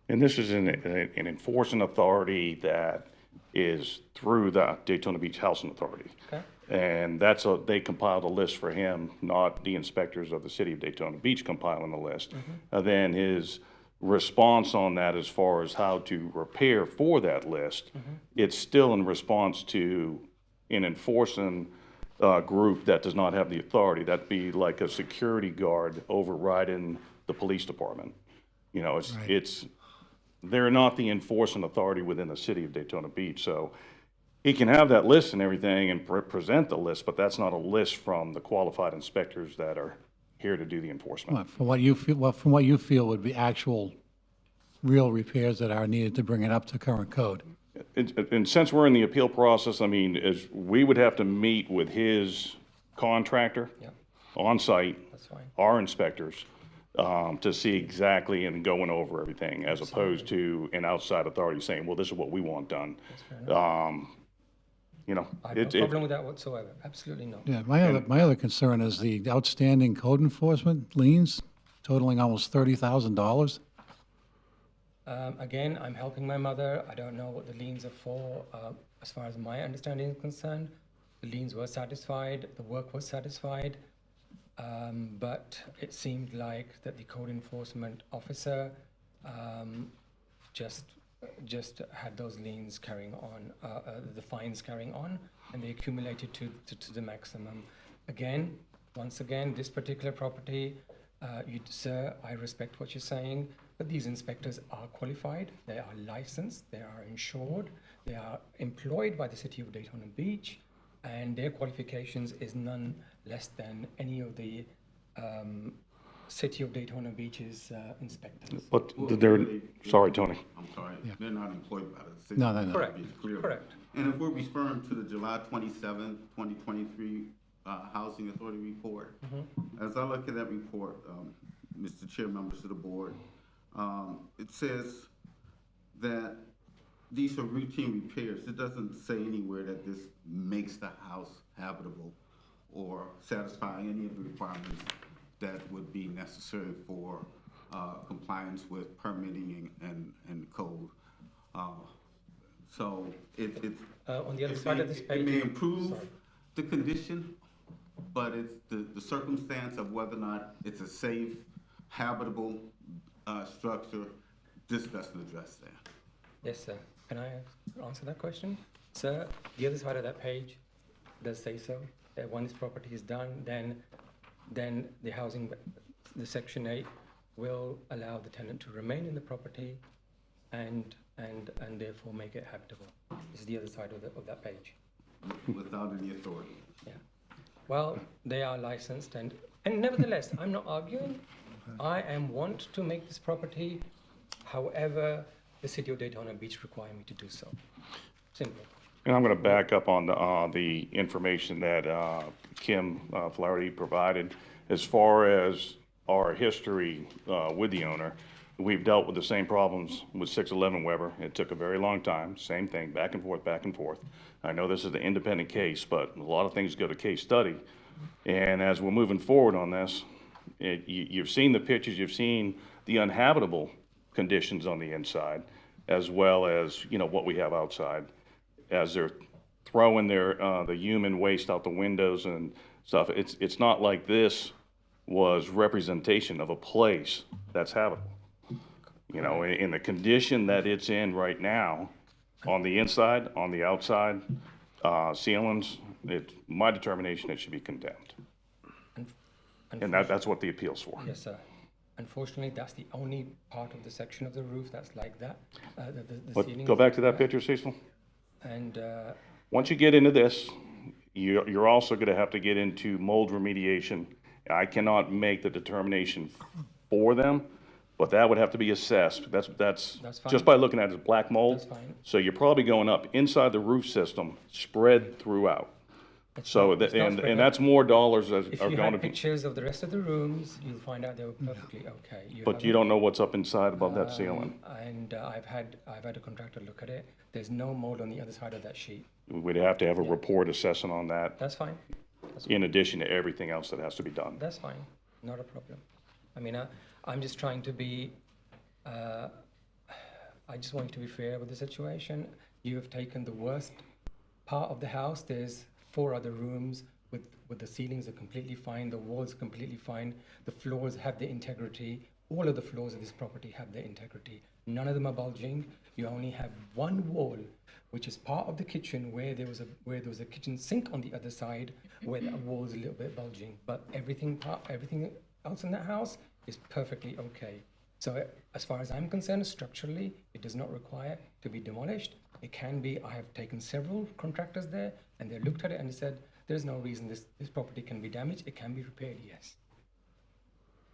and this is an enforcing authority that is through the Daytona Beach Housing Authority. Okay. And they compiled a list for him, not the inspectors of the city of Daytona Beach compiling the list. And then his response on that as far as how to repair for that list, it's still in response to an enforcing group that does not have the authority. That'd be like a security guard overriding the police department. You know, they're not the enforcing authority within the city of Daytona Beach. So he can have that list and everything and present the list, but that's not a list from the qualified inspectors that are here to do the enforcement. From what you feel would be actual, real repairs that are needed to bring it up to current code. And since we're in the appeal process, I mean, we would have to meet with his contractor on site, That's fine. our inspectors, to see exactly and going over everything, as opposed to an outside authority saying, well, this is what we want done. You know, I have no problem with that whatsoever, absolutely not. Yeah, my other concern is the outstanding code enforcement liens totaling almost $30,000. Again, I'm helping my mother. I don't know what the liens are for. As far as my understanding is concerned, the liens were satisfied, the work was satisfied, but it seemed like that the code enforcement officer just had those liens carrying on, the fines carrying on, and they accumulated to the maximum. Once again, this particular property Sir, I respect what you're saying, but these inspectors are qualified, they are licensed, they are insured, they are employed by the city of Daytona Beach, and their qualifications is none less than any of the city of Daytona Beach's inspectors. But they're, sorry, Tony. I'm sorry, they're not employed by the city. No, no, no. Correct, Be clear. correct. And if we're referring to the July 27, 2023 Housing Authority report, as I look at that report, Mr. Chair, members of the board, it says that these are routine repairs. It doesn't say anywhere that this makes the house habitable or satisfy any of the requirements that would be necessary for compliance with permitting and code. So it's On the other side of this it page. may improve Sorry. the condition, but it's the circumstance of whether or not it's a safe, habitable structure. This doesn't address that. Yes, sir. Can I answer that question? Sir, the other side of that page does say so, that when this property is done, then the Section 8 will allow the tenant to remain in the property and therefore make it habitable. This is the other side of that page. Without any authority. Yeah. Well, they are licensed and nevertheless, I'm not arguing. I want to make this property however the city of Daytona Beach require me to do so. Simple. And I'm going to back up on the information that Kim Flaherty provided. As far as our history with the owner, we've dealt with the same problems with 611 Weber. It took a very long time, same thing, back and forth, back and forth. I know this is an independent case, but a lot of things go to case study. And as we're moving forward on this, you've seen the pictures, you've seen the uninhabitable conditions on the inside, as well as, what we have outside. As they're throwing the human waste out the windows and stuff, it's not like this was representation of a place that's habitable. In the condition that it's in right now, on the inside, on the outside, ceilings, my determination, it should be condemned. And that's what the appeal's for. Yes, sir. Unfortunately, that's the only part of the section of the roof that's like that. The But ceiling go is back to like that picture, Cecil. And Once you get into this, you're also going to have to get into mold remediation. I cannot make the determination for them, but that would have to be assessed. That's fine. just by looking at it as black mold. That's fine. So you're probably going up inside the roof system, spread throughout. So, it's not spread and out. that's more dollars that if are you going to had be, pictures of the rest of the rooms, you'll find out they were perfectly okay. but you don't know what's up inside above that ceiling. And I've had a contractor look at it. There's no mold on the other side of that sheet. We'd have to have a report assessing on that, That's fine. in addition to everything else that has to be done. That's fine. Not a problem. I mean, I'm just trying to be. I just want you to be fair with the situation. You have taken the worst part of the house. There's 4 other rooms with the ceilings are completely fine, the walls are completely fine, the floors have their integrity. All of the floors of this property have their integrity. None of them are bulging. You only have one wall, which is part of the kitchen where there was a kitchen sink on the other side, where the wall is a little bit bulging. But everything else in that house is perfectly okay. So as far as I'm concerned, structurally, it does not require to be demolished. It can be. I have taken several contractors there, and they looked at it and said, there's no reason this property can be damaged. It can be repaired, yes.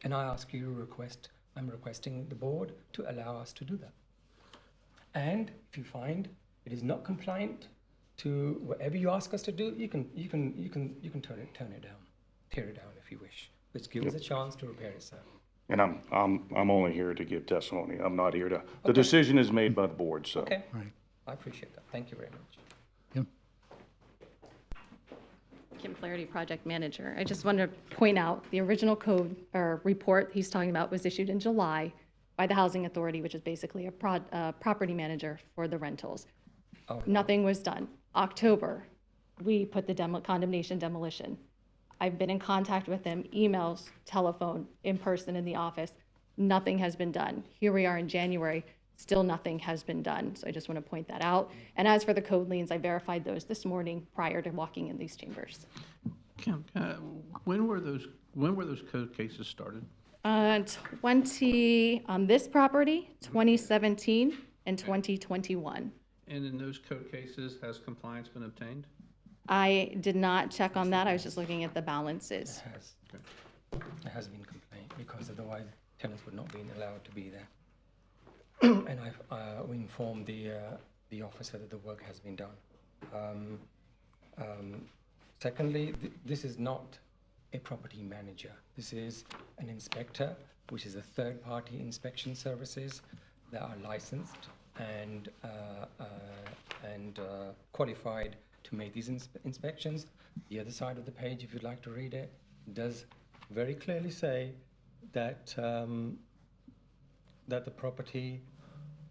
And I ask you to request, I'm requesting the board to allow us to do that. And if you find it is not compliant to whatever you ask us to do, you can turn it down, tear it down if you wish, which gives us a chance to repair it, sir. And I'm only here to give testimony. I'm not here to, the decision is made by the board, so. Okay. Right. I appreciate that. Thank you very much. Kim? Kim Flaherty, project manager. I just want to point out, the original code or report he's talking about was issued in July by the Housing Authority, which is basically a property manager for the rentals. Oh. Nothing was done. October, we put the condemnation demolition. I've been in contact with them, emails, telephone, in person in the office. Nothing has been done. Here we are in January, still nothing has been done. So I just want to point that out. And as for the code liens, I verified those this morning prior to walking in these chambers. Kim, when were those code cases started? On this property, 2017 and 2021. And in those code cases, has compliance been obtained? I did not check on that, I was just looking at the balances. There has been complaint, because otherwise tenants would not be allowed to be there. And we informed the officer that the work has been done. Secondly, this is not a property manager. This is an inspector, which is a third-party inspection services that are licensed and qualified to make these inspections. The other side of the page, if you'd like to read it, does very clearly say that that the property,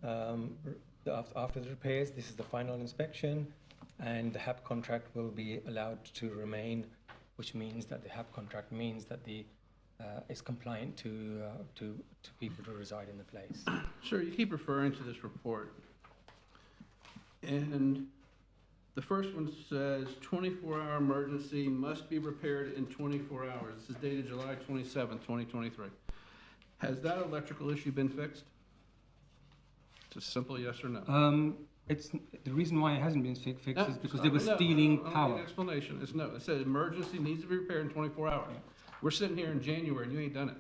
after the repairs, this is the final inspection, and the HAP contract will be allowed to remain, which means that the HAP contract means that the is compliant to people to reside in the place. Sir, you keep referring to this report. And the first one says 24-hour emergency must be repaired in 24 hours. This is dated July 27th, 2023. Has that electrical issue been fixed? It's a simple yes or no. It's the reason why it hasn't been fixed No, is because it's they were not. stealing I don't need power. an explanation. It's no. It said emergency needs to be repaired in 24 hours. We're sitting here in January and you ain't done it.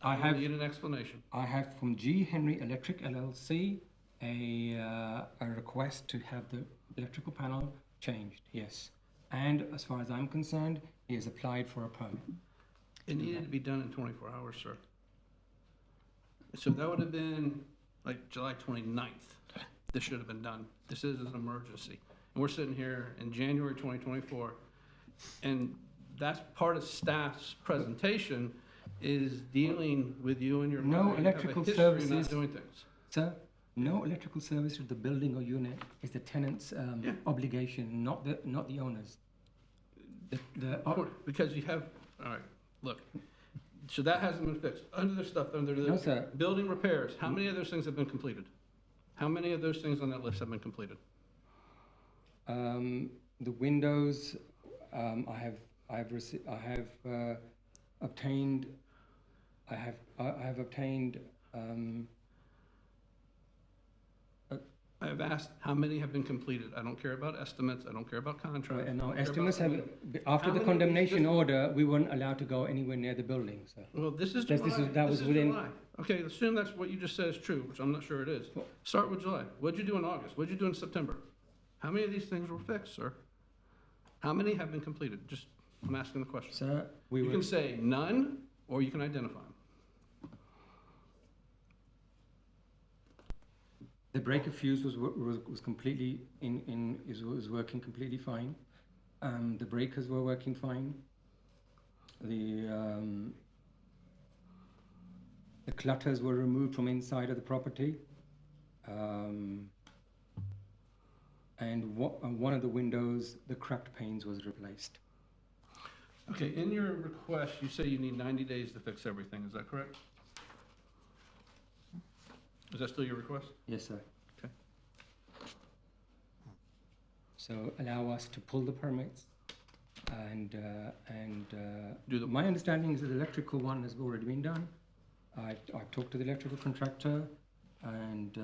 I need an explanation. I have from G. Henry Electric LLC a request to have the electrical panel changed, yes. And as far as I'm concerned, he has applied for a permit. It needed to be done in 24 hours, sir. So that would have been like July 29th. This should have been done. This is an emergency. And we're sitting here in January 2024, and that's part of staff's presentation is dealing with you and your No mother. You have a electrical history of services. not doing things. Sir, no electrical service to the building or unit is the tenant's obligation, not the owner's. Because you have, all right, look, so that hasn't been fixed. Under the stuff, under the No, sir. building repairs, how many of those things have been completed? How many of those things on that list have been completed? The windows, I have obtained. I have asked how many have been completed. I don't care about estimates. I don't care about contracts. No, I don't care estimates about- have, after How the many- condemnation this- order, we weren't allowed to go anywhere near the building, sir. Well, this is This July. is- that was This is within- July. Okay, assume that's what you just said is true, which I'm not sure it is. Start with July. What'd you do in August? What'd you do in September? How many of these things were fixed, sir? How many have been completed? Just, I'm asking the question. Sir, we You were. can say none, or you can identify them. The breaker fuse was completely was working completely fine. The breakers were working fine. The clutters were removed from inside of the property. And one of the windows, the cracked panes was replaced. Okay, in your request, you say you need 90 days to fix everything. Is that correct? Is that still your request? Yes, sir. Okay. So allow us to pull the permits and Do the- my understanding is that the electrical one has already been done. I've talked to the electrical contractor and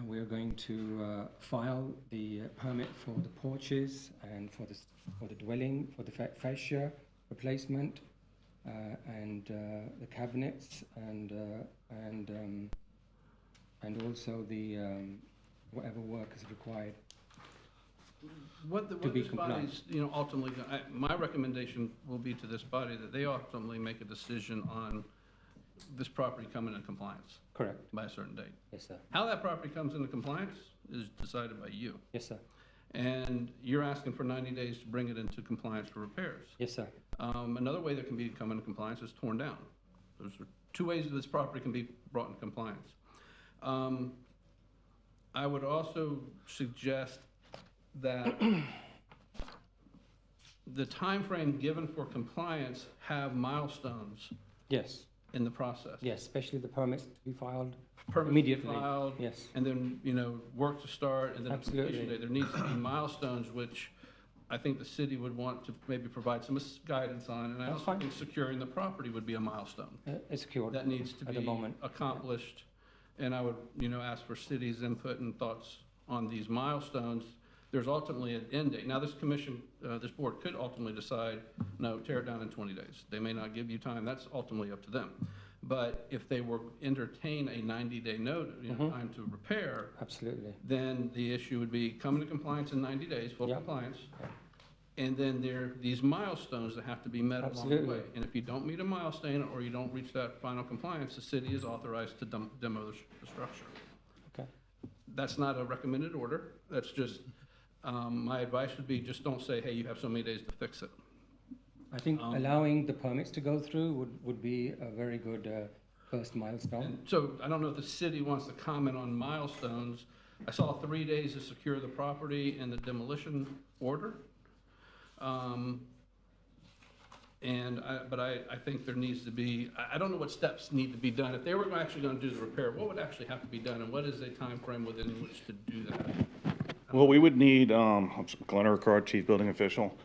we're going to file the permit for the porches and for the dwelling, for the fascia replacement, and the cabinets and also the whatever work is required. What To be this compliant. body's, ultimately, my recommendation will be to this body that they ultimately make a decision on this property coming in compliance Correct. by a certain date. Yes, sir. How that property comes into compliance is decided by you. Yes, sir. And you're asking for 90 days to bring it into compliance for repairs. Yes, sir. Another way that can come into compliance is torn down. Those are two ways that this property can be brought into compliance. I would also suggest that the time frame given for compliance have milestones Yes. in the process. Yes, especially the permits to be filed Permits immediately. filed, Yes. and then, work to start, and then a completion Absolutely. date. There needs to be milestones which I think the city would want to maybe provide some guidance on, and I That's also fine. think securing the property would be a milestone. It's secured That needs to at the be moment. accomplished, and I would, ask for city's input and thoughts on these milestones. There's ultimately an end date. Now, this commission, this board could ultimately decide, no, tear it down in 20 days. They may not give you time, that's ultimately up to them. But if they were entertain a 90-day note, time to repair, Absolutely. then the issue would be come into compliance in 90 days, full Yeah. compliance. And then there are these milestones that have to be met along the Absolutely. way. And if you don't meet a milestone or you don't reach that final compliance, the city is authorized to demo the structure. Okay. That's not a recommended order. That's just, my advice would be just don't say, hey, you have so many days to fix it. I think allowing the permits to go through would be a very good first milestone. And so I don't know if the city wants to comment on milestones. I saw 3 days to secure the property and the demolition order. But I think there needs to be, I don't know what steps need to be done. If they were actually gonna do the repair, what would actually have to be done, and what is a time frame within which to do that? Well, we would need, Glenn Urquhart, Chief Building Official.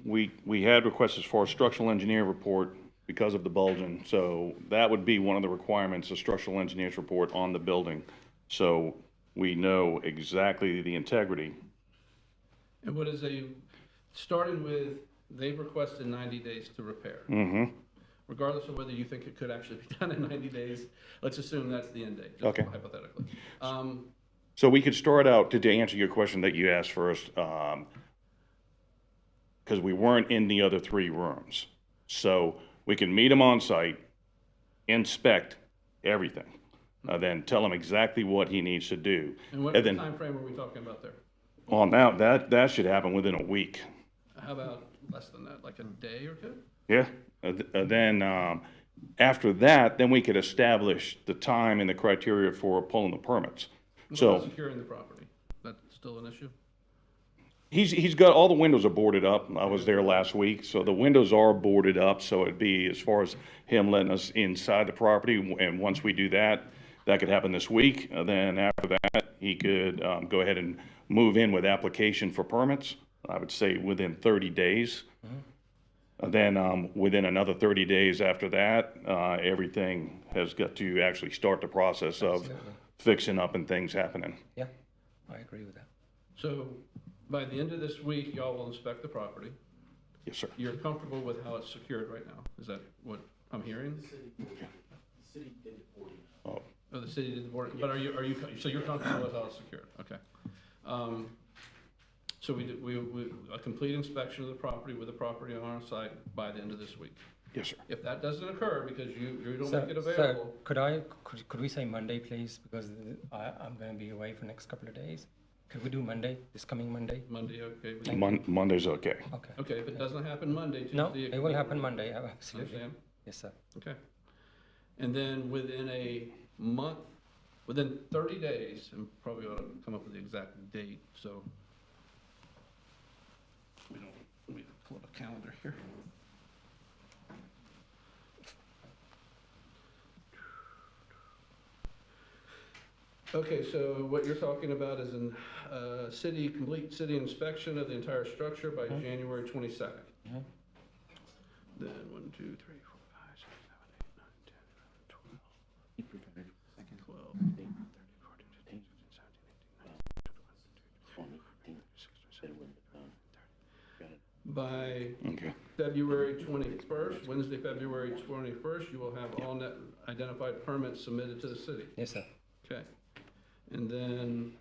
We had requests as far as structural engineer report because of the bulging. So that would be one of the requirements, a structural engineer's report on the building. So we know exactly the integrity. And what is starting with, they've requested 90 days to repair. Mm-hmm. Regardless of whether you think it could actually be done in 90 days, let's assume that's the end date, just Okay. hypothetically. So we could start out, to answer your question that you asked first, because we weren't in the other 3 rooms. So we can meet him on site, inspect everything, then tell him exactly what he needs to do. And what And then time frame are we talking about there? on that should happen within a week. How about less than that, like a day or two? Yeah. Then after that, then we could establish the time and the criteria for pulling the permits. What about So securing the property? That's still an issue? he's got, all the windows are boarded up. I was there last week, so the windows are boarded up. So it'd be as far as him letting us inside the property. And once we do that, that could happen this week. Then after that, he could go ahead and move in with application for permits. I would say within 30 days. Then within another 30 days after that, everything has got to actually start the process of Absolutely. fixing up and things happening. Yeah, I agree with that. So by the end of this week, y'all will inspect the property. Yes, sir. You're comfortable with how it's secured right now? Is that what I'm hearing? Oh, Oh, the city did the board, but so you're comfortable with how it's secured? Okay. So we a complete inspection of the property with the property on our site by the end of this week. yes, sir. If that doesn't occur because you don't So, make it available, could we say Monday, please? Because I'm going to be away for the next couple of days. Could we do Monday, this coming Monday? Monday, okay? with you? Monday's okay. Okay. Okay, if it doesn't happen Monday, Tuesday. No, it will happen Monday, absolutely. Understand? Yes, sir. Okay. And then within a month, within 30 days, and probably ought to come up with the exact date, so let me pull up a calendar here. Okay, so what you're talking about is complete city inspection of the entire structure by January 22nd. Then 1, 2, 3, 4, 5, 6, 7, 8, 9, 10, 11, 12, 13, 14, 15, 16, 17, 18, 19, 20, 21, 22, 23, 24, 25, 26, 27, 28, 29, 30. By Okay. February 21st, Wednesday, February 21st, you will have all net identified permits submitted to the city. Yes, sir. Okay. And then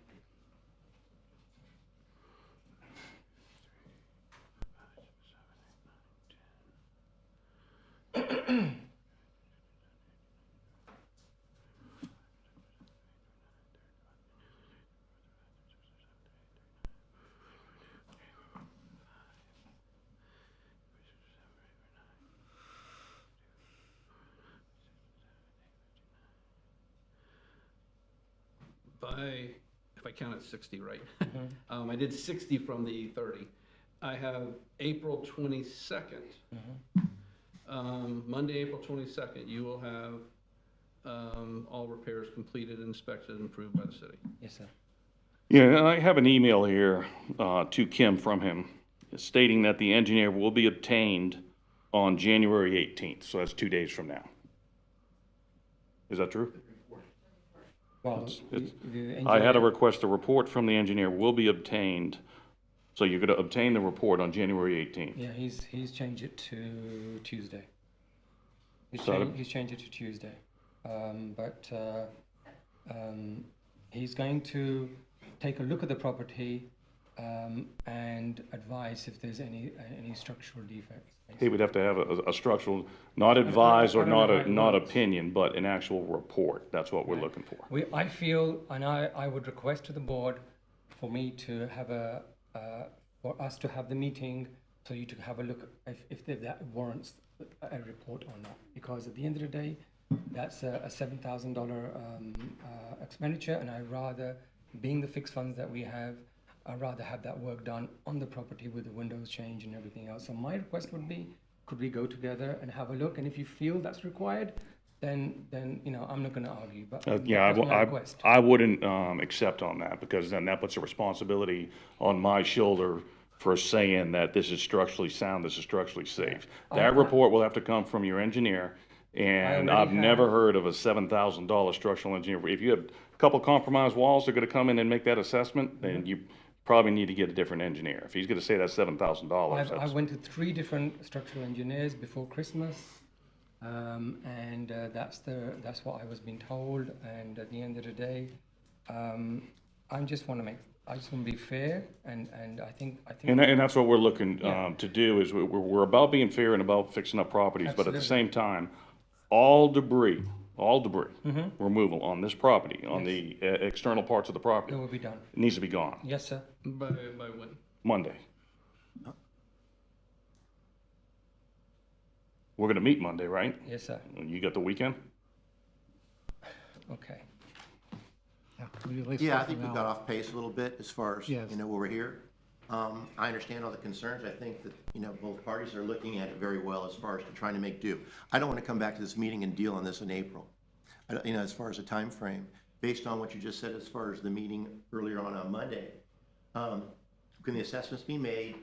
if I counted 60 right, I did 60 from the 30. I have April 22nd. Monday, April 22nd, you will have all repairs completed, inspected, and approved by the city. Yes, sir. Yeah, and I have an email here to Kim from him stating that the engineer will be obtained on January 18th, so that's 2 days from now. Is that true? Well, I had a request, a report from the engineer will be obtained, so you're gonna obtain the report on January 18th. Yeah, he's changed it to Tuesday. So- He's changed it to Tuesday. He's going to take a look at the property and advise if there's any structural defects. He would have to have a structural, not advise or I don't know how it not works. opinion, but an actual report. That's what we're looking for. I feel, and I would request to the board for me to have for us to have the meeting, so you to have a look if that warrants a report or not. Because at the end of the day, that's a $7,000 expenditure, and being the fixed funds that we have, I'd rather have that work done on the property with the windows changed and everything else. So my request would be, could we go together and have a look? And if you feel that's required, then I'm not going to argue. But Yeah, that's my request. I wouldn't accept on that, because then that puts a responsibility on my shoulder for saying that this is structurally sound, this is structurally safe. That report will have to come from your engineer, and I've never heard of a $7,000 structural engineer. If you have a couple compromised walls that are gonna come in and make that assessment, then you probably need to get a different engineer. If he's gonna say that's $7,000, I that's, went to 3 different structural engineers before Christmas, and that's what I was being told. And at the end of the day, I just want to be fair, and I think. and that's what we're looking to do, is we're about being fair and about fixing up properties, but at the Absolutely. same time, all debris removal on this property, on the external parts of the property, It will be done. it needs to be gone. Yes, sir. By when? Monday. We're gonna meet Monday, right? Yes, sir. You got the weekend? Okay. Would you at least Yeah, I let think them we know? got off pace a little bit as far as, Yes. where we're here. I understand all the concerns. I think that, both parties are looking at it very well as far as to trying to make do. I don't want to come back to this meeting and deal on this in April. As far as the time frame, based on what you just said, as far as the meeting earlier on Monday, can the assessments be made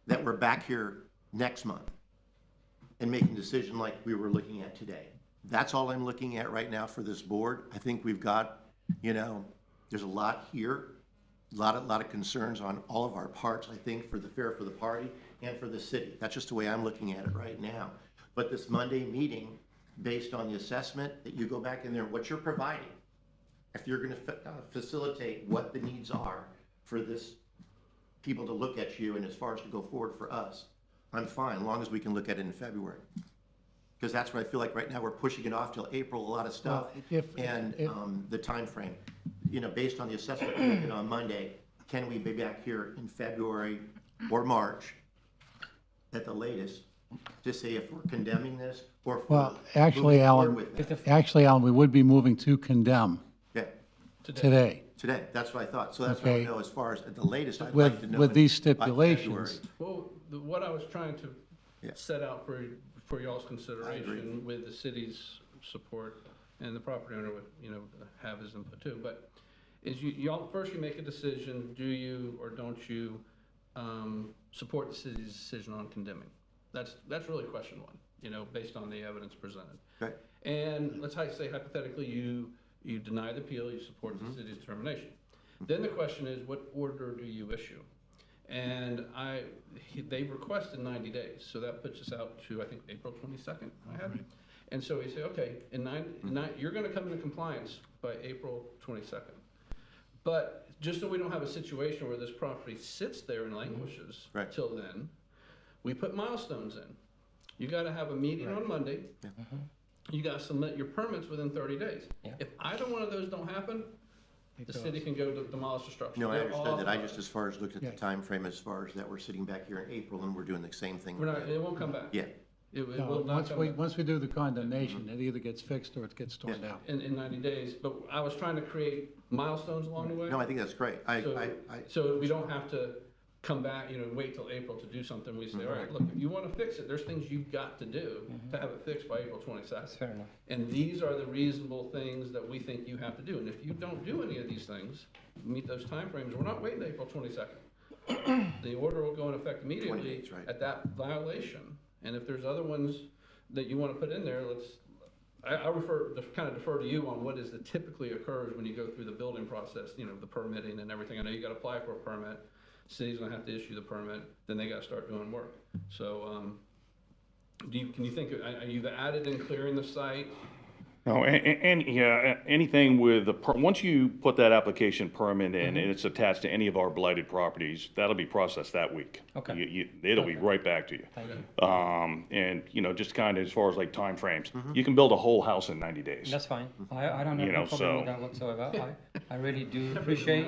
that we're back here next month and making a decision like we were looking at today? That's all I'm looking at right now for this board. I think we've got, there's a lot here, a lot of concerns on all of our parts, I think, for the party and for the city. That's just the way I'm looking at it right now. But this Monday meeting, based on the assessment, that you go back in there, what you're providing, if you're gonna facilitate what the needs are for this people to look at you, and as far as to go forward for us, I'm fine, as long as we can look at it in February. Because that's what I feel like right now, we're pushing it off till April, a lot of stuff. Well, And the timeframe, based on the assessment we're making on Monday, can we be back here in February or March at the latest to say if we're condemning this or if we're Well, actually, moving forward Alan, with it? Alan, we would be moving to condemn Yeah, today. today, that's what I thought. So that's what Okay. I know as far as at the latest, I'd With- like to know. with these by February. stipulations. Well, what I was trying to Yeah. set out for y'all's consideration with the city's support and the property owner would, have his input too, but is y'all, first you make a decision, do you or don't you, support the city's decision on condemning? That's really question one, based on the evidence presented. Okay. And let's say hypothetically, you deny the appeal, you support the city's determination. Then the question is, what order do you issue? And they requested 90 days, so that puts us out to, I think, April 22nd, I have. And so we say, okay, you're gonna come into compliance by April 22nd. But just so we don't have a situation where this property sits there and languishes Right. till then, we put milestones in. You gotta have a meeting on Monday. You gotta submit your permits within 30 days. Yeah. If either one of those don't happen, the city can go to demolish the structure. No, I They're all understood that. I authorized. just, as far as looked at the Yeah. time frame, as far as that we're sitting back here in April and we're doing the same thing. We're not, it won't come back. Yeah. It No, will not once come we, back once we do the condemnation, it either gets fixed or it gets torn down. in 90 days, but I was trying to create milestones along the way. No, I think that's great. So we don't have to come back, wait till April to do something. We say, all right, look, if you want to fix it, there's things you've got to do to have it fixed by April 22nd. That's fair enough. And these are the reasonable things that we think you have to do. And if you don't do any of these things, meet those timeframes, we're not waiting April 22nd. The order will go in effect 20 immediately days, right. at that violation. And if there's other ones that you want to put in there, I kind of defer to you on what is that typically occurs when you go through the building process, the permitting and everything. I know you got to apply for a permit. City's gonna have to issue the permit, then they gotta start doing work. So, can you think, you've added in clearing the site? No, yeah, anything with once you put that application permit in and it's attached to any of our blighted properties, that'll be processed that week. Okay. It'll be right back to you. Thank you. And, just kind of as far as like timeframes, you can build a whole house in 90 days. That's fine. I don't have You no know, problem so- with that whatsoever. I really do appreciate,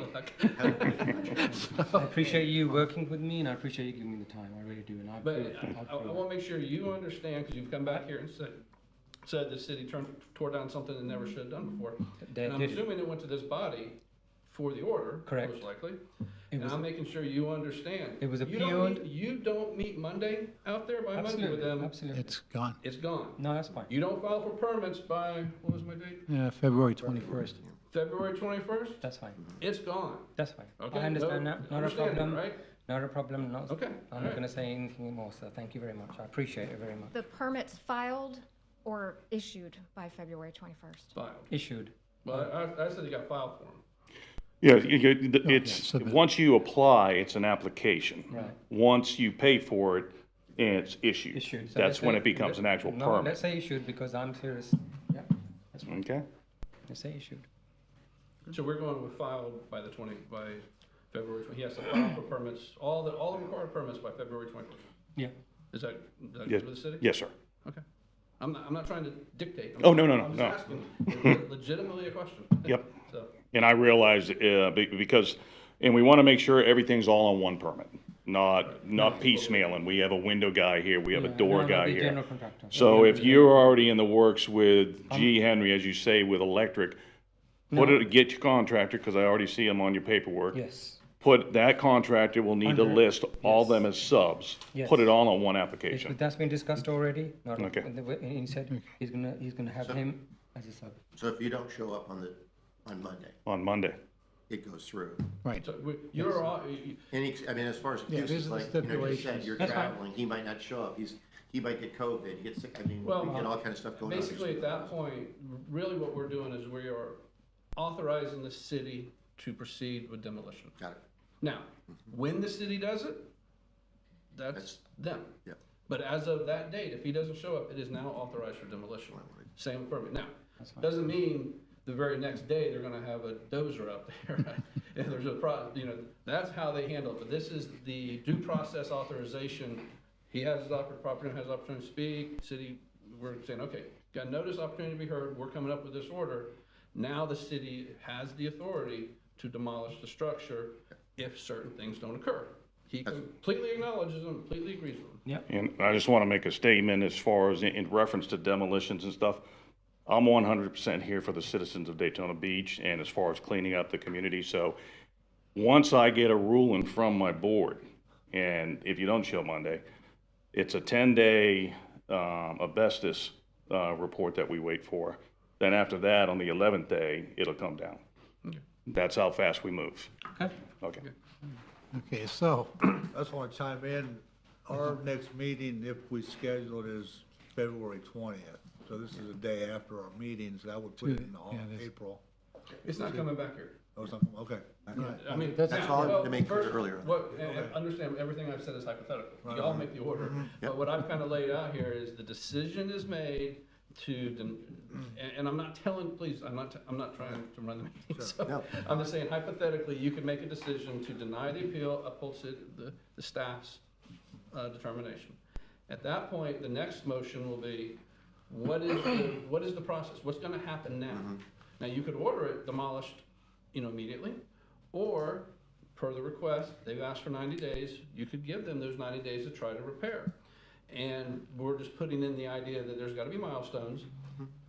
I appreciate you working with me, and I appreciate you giving me the time. I really do, and I But approve- I wanna make sure you understand, cause you've come back here and said the city tore down something it never should have done before. They And I'm did. assuming it went to this body for the order, Correct. most likely. It And was- I'm making sure you understand. It was You don't appealed. meet- You don't meet Monday out there by Monday with Absolutely, them, absolutely. It's gone. it's gone. No, that's fine. You don't file for permits by, what was my date? February 21st. February 21st? That's fine. It's gone. That's fine. Okay, I understand no, that. Not a understand that, problem. right? Not a problem. Okay, I'm all not right. gonna say anything more, so thank you very much. I appreciate it very much. The permits filed or issued by February 21st? Filed. Issued. Well, I said you got filed for them. Yeah, it's, submit. once you apply, it's an application. Right. Once you pay for it, it's issued. Issued. So That's let's when say- it becomes an actual No, permit. let's say issued because I'm serious. Yeah, that's fine. Okay? Let's say issued. So we're going with filed by February 20. He has to file for permits, all the required permits by February 21st. Yeah. Is that Yes, good with the city? yes, sir. Okay. I'm not trying to dictate. Oh, no, no, I'm no. just asking legitimately a question. Yep. So, And I realize, because, and we want to make sure everything's all on one permit, not piecemealing. We have a window guy here, we have a Yeah, door no, guy the here. general contractor. So if you're already in the works with G. Henry, as you say, with electric, get your contractor, because I already see him on your paperwork. Yes. Put, that contractor will need to Under- list all yes. them as subs. Yes. Put it all on one application. That's been discussed already. Not- Okay. And he said he's gonna have him as a sub. So if you don't show up on Monday, On Monday. it goes through. Right. so you're all, I mean, as far as Yeah, excuses, these are the like, you said, stipulations. you're That's fine. traveling, he might not show up, he might get COVID, he gets sick, I mean, we Well, get all kind of stuff going on. basically at that point, really what we're doing is we are authorizing the city to proceed with demolition. Got it. Now, when the city does it, that's them. Yep. But as of that date, if he doesn't show up, it is now authorized for demolition. Same with permit. Now, doesn't mean the very next day they're gonna have a dozer out there. If there's that's how they handle it. But this is the due process authorization. He has the property owner has the opportunity to speak, city, we're saying, okay, got notice, opportunity to be heard, we're coming up with this order. Now the city has the authority to demolish the structure if certain things don't occur. He completely acknowledges them, completely agrees with them. And I just want to make a statement as far as in reference to demolitions and stuff. I'm 100% here for the citizens of Daytona Beach and as far as cleaning up the community. So once I get a ruling from my board, and if you don't show Monday, it's a 10-day asbestos report that we wait for. Then after that, on the 11th day, it'll come down. That's how fast we move. Okay. Okay. Okay, so, I just want to chime in. Our next meeting, if we schedule it, is February 20th. So this is a day after our meetings. That would put it in Yeah, it is. April. It's not coming back here. Or something, okay. I mean, That's all I wanted to make clear first, earlier. Understand, everything I've said is hypothetical. Y'all make the order. But what I've kind of laid out here is the decision is made and I'm not telling, please, I'm not trying to run the meeting. So No. I'm just saying hypothetically, you could make a decision to deny the appeal, uphold the staff's determination. At that point, the next motion will be, what is the process? What's gonna happen now? Now, you could order it demolished, immediately, or per the request, they've asked for 90 days, you could give them those 90 days to try to repair. And we're just putting in the idea that there's gotta be milestones.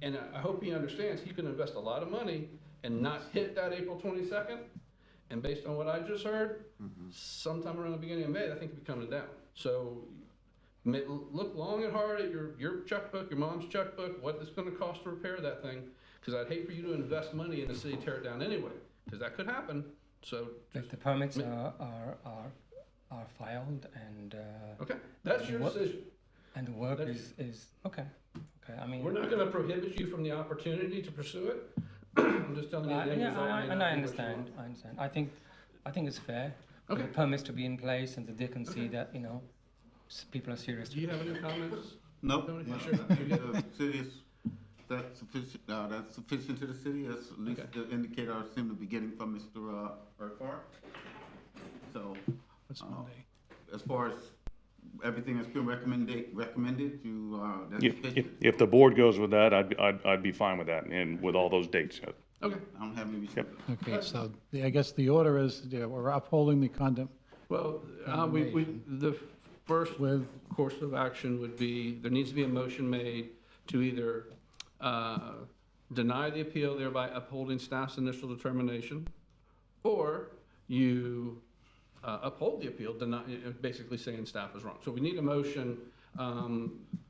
And I hope he understands, he can invest a lot of money and not hit that April 22nd And based on what I just heard, sometime around the beginning of May, I think it'll be coming down. So look long and hard at your checkbook, your mom's checkbook, what it's gonna cost to repair that thing. Because I'd hate for you to invest money in the city, tear it down anyway, because that could happen. So, The permits are filed and. okay, that's your decision. And the work That's- is, okay, I mean. We're not gonna prohibit you from the opportunity to pursue it. I'm just telling you the end Yeah, result may not and be I what you understand, want. I think it's fair. for the Okay. permits to be in place and that they can see that, people are serious. Do you have any comments? Nope. Tony, No, sure. I think the city is, that's sufficient to the city, as at least Okay. the indicator I seem to be getting from Mr. Urquhart. So, What's Monday? as far as everything that's been recommended, that's If, sufficient. if the board goes with that, I'd be fine with that, and with all those dates. Okay, I don't have any reason. Okay, so I guess the order is, we're upholding the well, the first course of action would be, there needs to be a motion made to either deny the appeal, thereby upholding staff's initial determination, or you uphold the appeal, basically saying staff is wrong. So we need a motion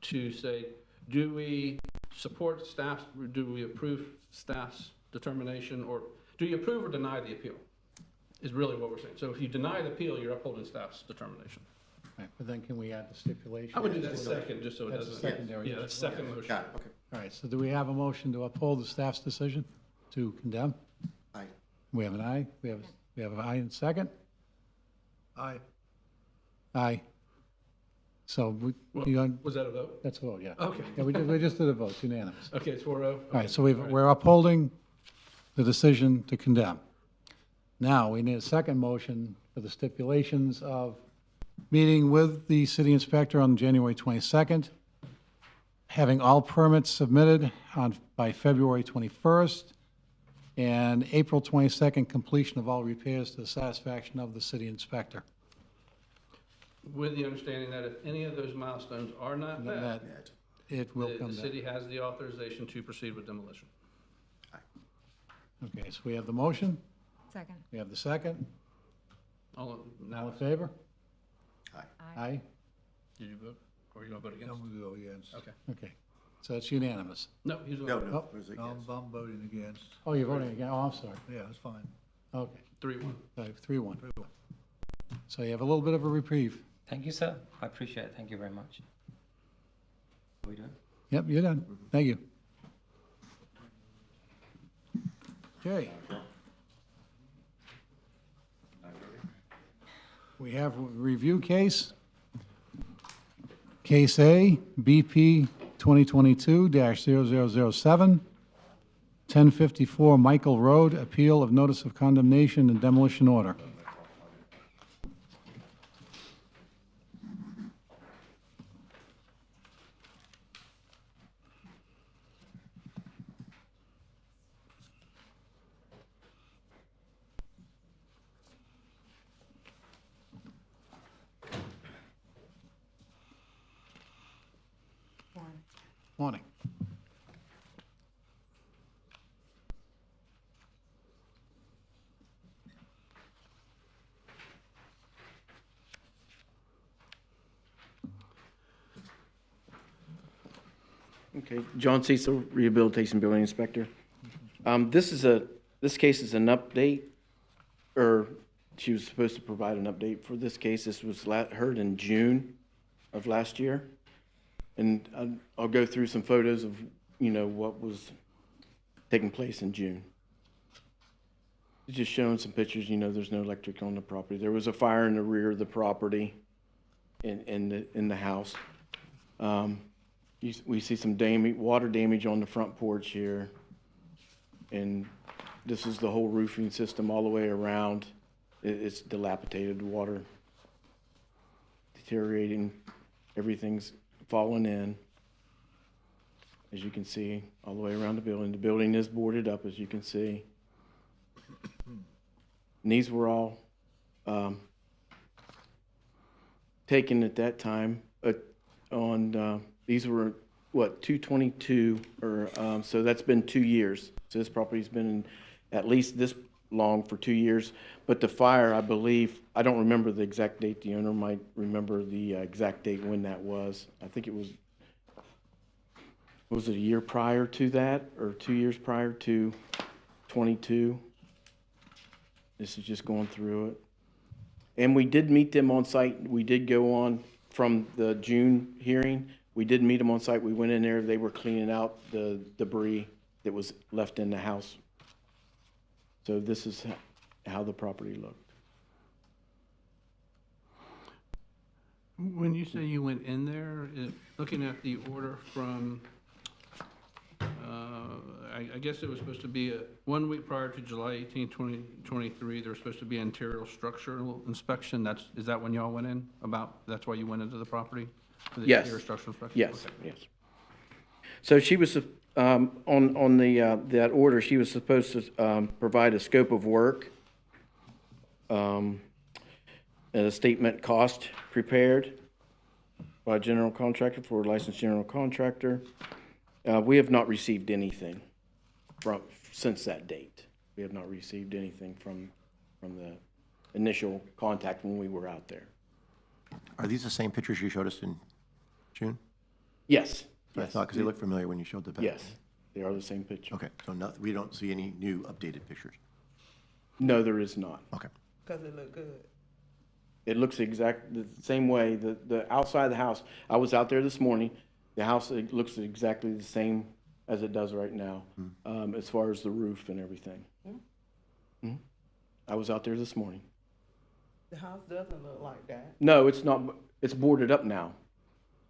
to say, do we support staff's, do we approve staff's determination, or do you approve or deny the appeal? Is really what we're saying. So if you deny the appeal, you're upholding staff's determination. Right, but then can we add the stipulation? I would do that second, just so it That's a doesn't. secondary. Yeah, that's second motion. Got it, okay. All right, so do we have a motion to uphold the staff's decision to condemn? Aye. We have an aye, we have an aye and second? Aye. Aye. So Was that a vote? that's a vote, yeah. Okay. Yeah, we just did a vote, unanimous. Okay, it's 4-0. All right, so we're upholding the decision to condemn. Now, we need a second motion for the stipulations of meeting with the city inspector on January 22nd, having all permits submitted by February 21st, and April 22nd, completion of all repairs to the satisfaction of the city inspector. With the understanding that if any of those milestones are not met, That it will the come down. city has the authorization to proceed with demolition. Okay, so we have the motion, Second. we have the second. All, All now, in favor? Aye. Aye? did you vote? Or you gonna vote against? I'm gonna go against. Okay. Okay, so it's unanimous. No, he's. No, Oh. no, was it yes? I'm voting against. Oh, you're voting again, oh, I'm sorry. Yeah, it's fine. Okay, 3-1. 3-1. So you have a little bit of a reprieve. Thank you, sir. I appreciate it. Thank you very much. Are we done? Yep, you're done. Thank you. Okay. We have a review case. Case A, BP 2022-0007, 1054 Michael Road, appeal of notice of condemnation and demolition order. Morning. Okay, John Cecil, Rehabilitation Building Inspector. This case is an update, or she was supposed to provide an update for this case. This was heard in June of last year. And I'll go through some photos of, what was taking place in June. It's just showing some pictures, there's no electric on the property. There was a fire in the rear of the property in the house. We see some water damage on the front porch here. And this is the whole roofing system all the way around. It's dilapidated, water deteriorating, everything's falling in, as you can see, all the way around the building. The building is boarded up, as you can see. And these were all taken at that time these were, 222, so that's been 2 years. So this property's been in, at least this long for 2 years. But the fire, I believe, I don't remember the exact date. The owner might remember the exact date when that was. I think it was it a year prior to that or 2 years prior to 22? This is just going through it. And we did meet them on site. We did go on from the June hearing. We did meet them on site. We went in there. They were cleaning out the debris that was left in the house. So this is how the property looked. When you say you went in there, looking at the order from, I guess it was supposed to be 1 week prior to July 18, 2023, there was supposed to be an interior structural inspection. Is that when y'all went in that's why you went into the property? For the Yes. interior structural inspection? Yes, Okay. yes. So she was, on that order, she was supposed to provide a scope of work, and a statement cost prepared by a general contractor for a licensed general contractor. We have not received anything since that date. We have not received anything from the initial contact when we were out there. Are these the same pictures you showed us in June? Yes. I thought, because they looked familiar when you showed the back. Yes, they are the same picture. Okay, so we don't see any new updated pictures? No, there is not. Okay. Because it looked good. It looks the same way. The outside of the house, I was out there this morning. The house, it looks exactly the same as it does right now, as far as the roof and everything. Mhm. I was out there this morning. The house doesn't look like that. No, it's not. It's boarded up now.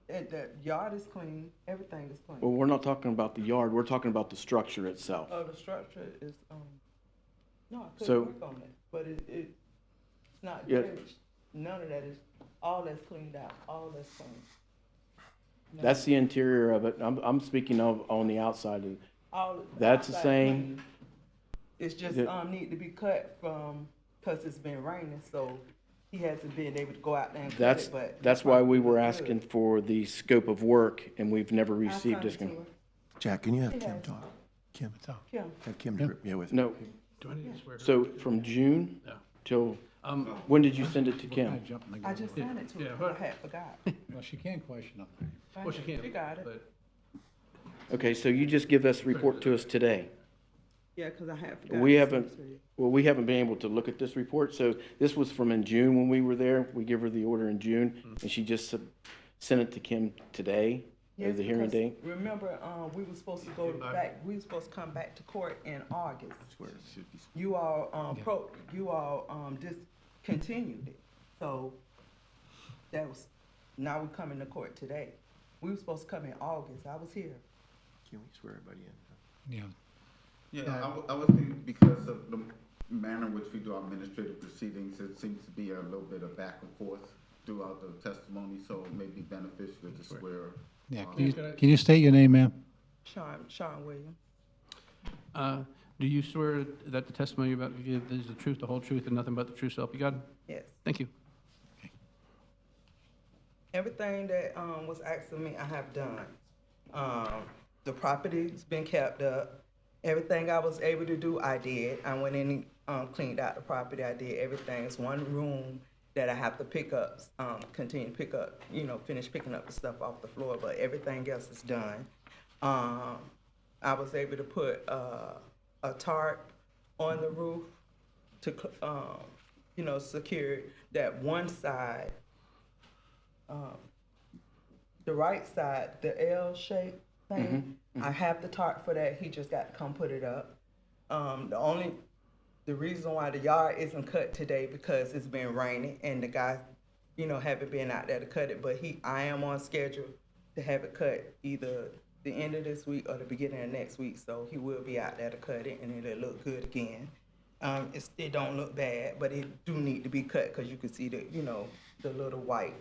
And the yard is clean, everything is clean. Well, we're not talking about the yard. We're talking about the structure itself. Oh, the structure is, no, I So- couldn't work on it, but it's not Yeah. damaged. None of that is, all that's cleaned out, all that's clean. No. That's the interior of it. I'm speaking of on the outside of it. All That's the outside same. clean. It's just, Yeah. need to be cut from, cause it's been raining, so he hasn't been able to go out there and cut That's, it, but. that's why we were Good. asking for the scope of work, and we've never I'll received send this. it to her. Jack, can you have She Kim has. talk? Kim, Kim, have Kim, yeah, with. No, Do I need to swear her? so from June No. till, when did you send it to Kinda Kim? jumping the I gun. just sent it to Yeah, her, but- I had forgot. Well, she can question them. Well, she can't. She got it. But Okay, so you just give us a report to us today. Yeah, cause I had forgot. We to haven't, send it to you. well, we haven't been able to look at this report, so this was from in June when we were there. We give her the order in June, and she just sent it to Kim today, or Yes, the hearing because date. remember, we were supposed to go back, we were supposed to come back to court in August. You all, discontinued it, so that was, now we're coming to court today. We were supposed to come in August, I was here. Can we swear everybody in? Yeah. Yeah, I would think because of the manner in which we do our administrative proceedings, it seems to be a little bit of back and forth throughout the testimony, so it may be beneficial to swear. Yeah, can you state your name, ma'am? Sean Williams. do you swear that the testimony you're about to give is the truth, the whole truth, and nothing but the truth, so help you God? Yes. Thank you. Everything that, was asked of me, I have done. The property's been kept up. Everything I was able to do, I did. I went in and, cleaned out the property, I did everything. It's one room that I have to pick up, continue to pick up, finish picking up the stuff off the floor, but everything else is done. I was able to put, a tarp on the roof to, secure that one side, the right side, the L shape thing. I have the tarp for that. He just got to come put it up. The reason why the yard isn't cut today because it's been raining and the guy, haven't been out there to cut it. But I am on schedule to have it cut either the end of this week or the beginning of next week. So he will be out there to cut it and it'll look good again. It don't look bad, but it do need to be cut because you can see the little white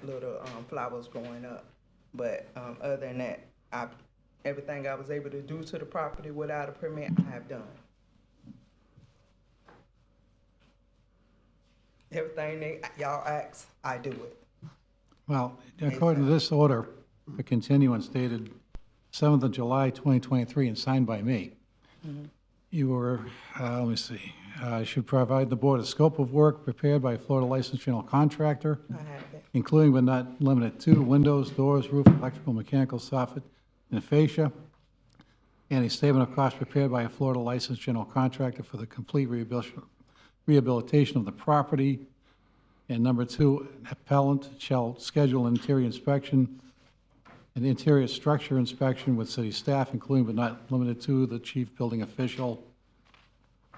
flowers growing up. But other than that, everything I was able to do to the property without a permit, I have done. Everything y'all ask, I do it. Well, according to this order, the continuance dated 7th of July, 2023, and signed by me. you were, let me see, should provide the board a scope of work prepared by a Florida licensed general contractor, including but not limited to windows, doors, roof, electrical, mechanical, soffit, and fascia, and a statement of cost prepared by a Florida licensed general contractor for the complete rehabilitation of the property. And number 2, appellant shall schedule an interior inspection, an interior structure inspection with city staff, including but not limited to the chief building official.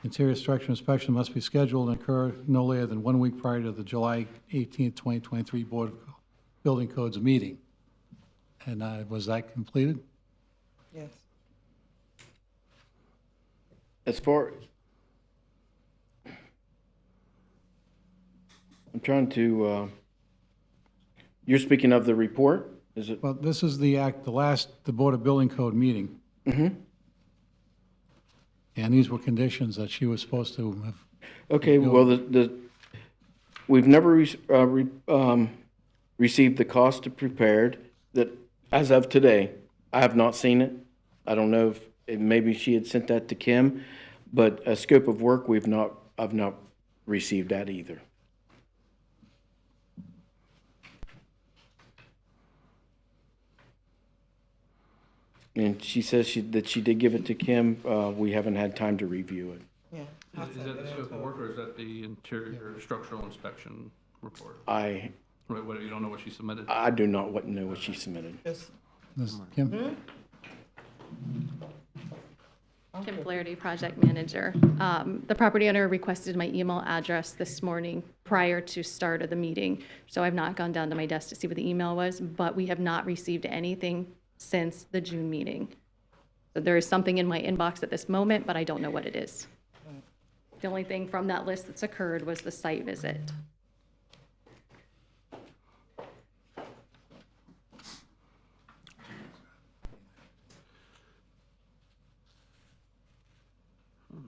Interior structure inspection must be scheduled and occur no later than 1 week prior to the July 18th, 2023 Board of Building Codes meeting. And was that completed? Yes. As far, I'm trying to, you're speaking of the report? Is it? Well, this is the Board of Building Code meeting. Mm-hmm. And these were conditions that she was supposed to have. Okay, well, we've never received the cost of prepared that, as of today, I have not seen it. I don't know if maybe she had sent that to Kim, but a scope of work, I've not received that either. And she says that she did give it to Kim. We haven't had time to review it. Is that the scope of work, or is that the interior structural inspection report? I You don't know what she submitted? do not know what she submitted. Kim? Kim Flaherty, project manager. The property owner requested my email address this morning prior to start of the meeting, so I've not gone down to my desk to see what the email was, but we have not received anything since the June meeting. So there is something in my inbox at this moment, but I don't know what it is. The only thing from that list that's occurred was the site visit.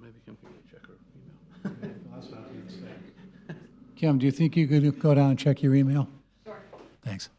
Maybe Kim can check her email. Kim, do you think you could go down and check your email? Sure. Thanks.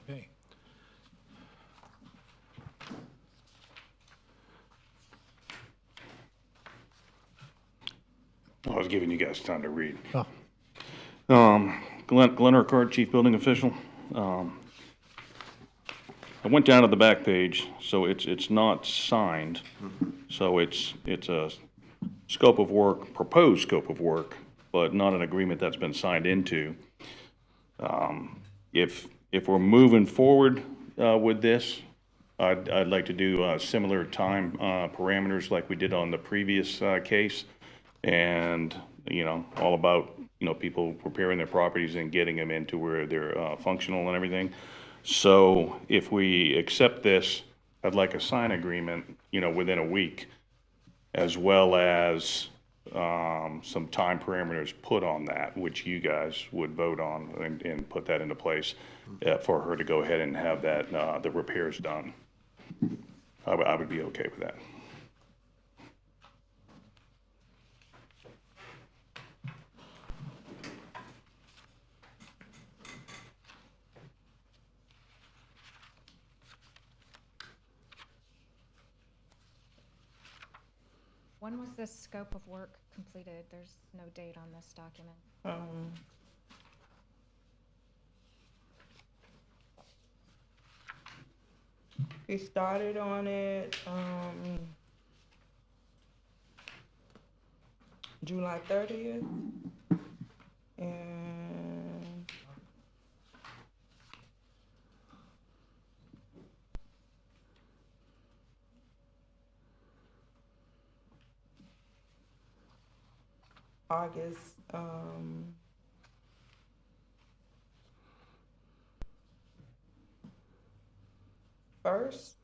Okay. I was giving you guys time to read. Oh, Glenn Urquhart, Chief Building Official. I went down to the back page, so it's not signed. So it's a scope of work, proposed scope of work, but not an agreement that's been signed into. If we're moving forward with this, I'd like to do similar time parameters like we did on the previous case. And, all about, people preparing their properties and getting them into where they're functional and everything. So if we accept this, I'd like a sign agreement, within a week, as well as some time parameters put on that, which you guys would vote on and put that into place for her to go ahead and have that, the repairs done. I would be okay with that. When was this scope of work completed? There's no date on this document. He started on it, July 30th. And August, first.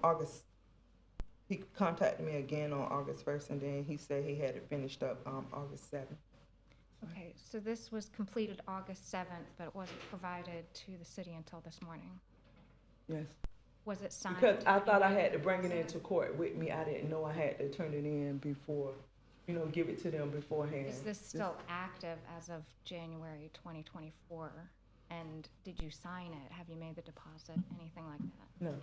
August, he contacted me again on August 1st, and then he said he had it finished up, August 7th. Okay, so this was completed August 7th, but it wasn't provided to the city until this morning. Yes. Was it signed? Because I thought I had to bring it into court with me. I didn't know I had to turn it in before, give it to them beforehand. Is this still active as of January 2024? And did you sign it? Have you made the deposit? Anything like that? No.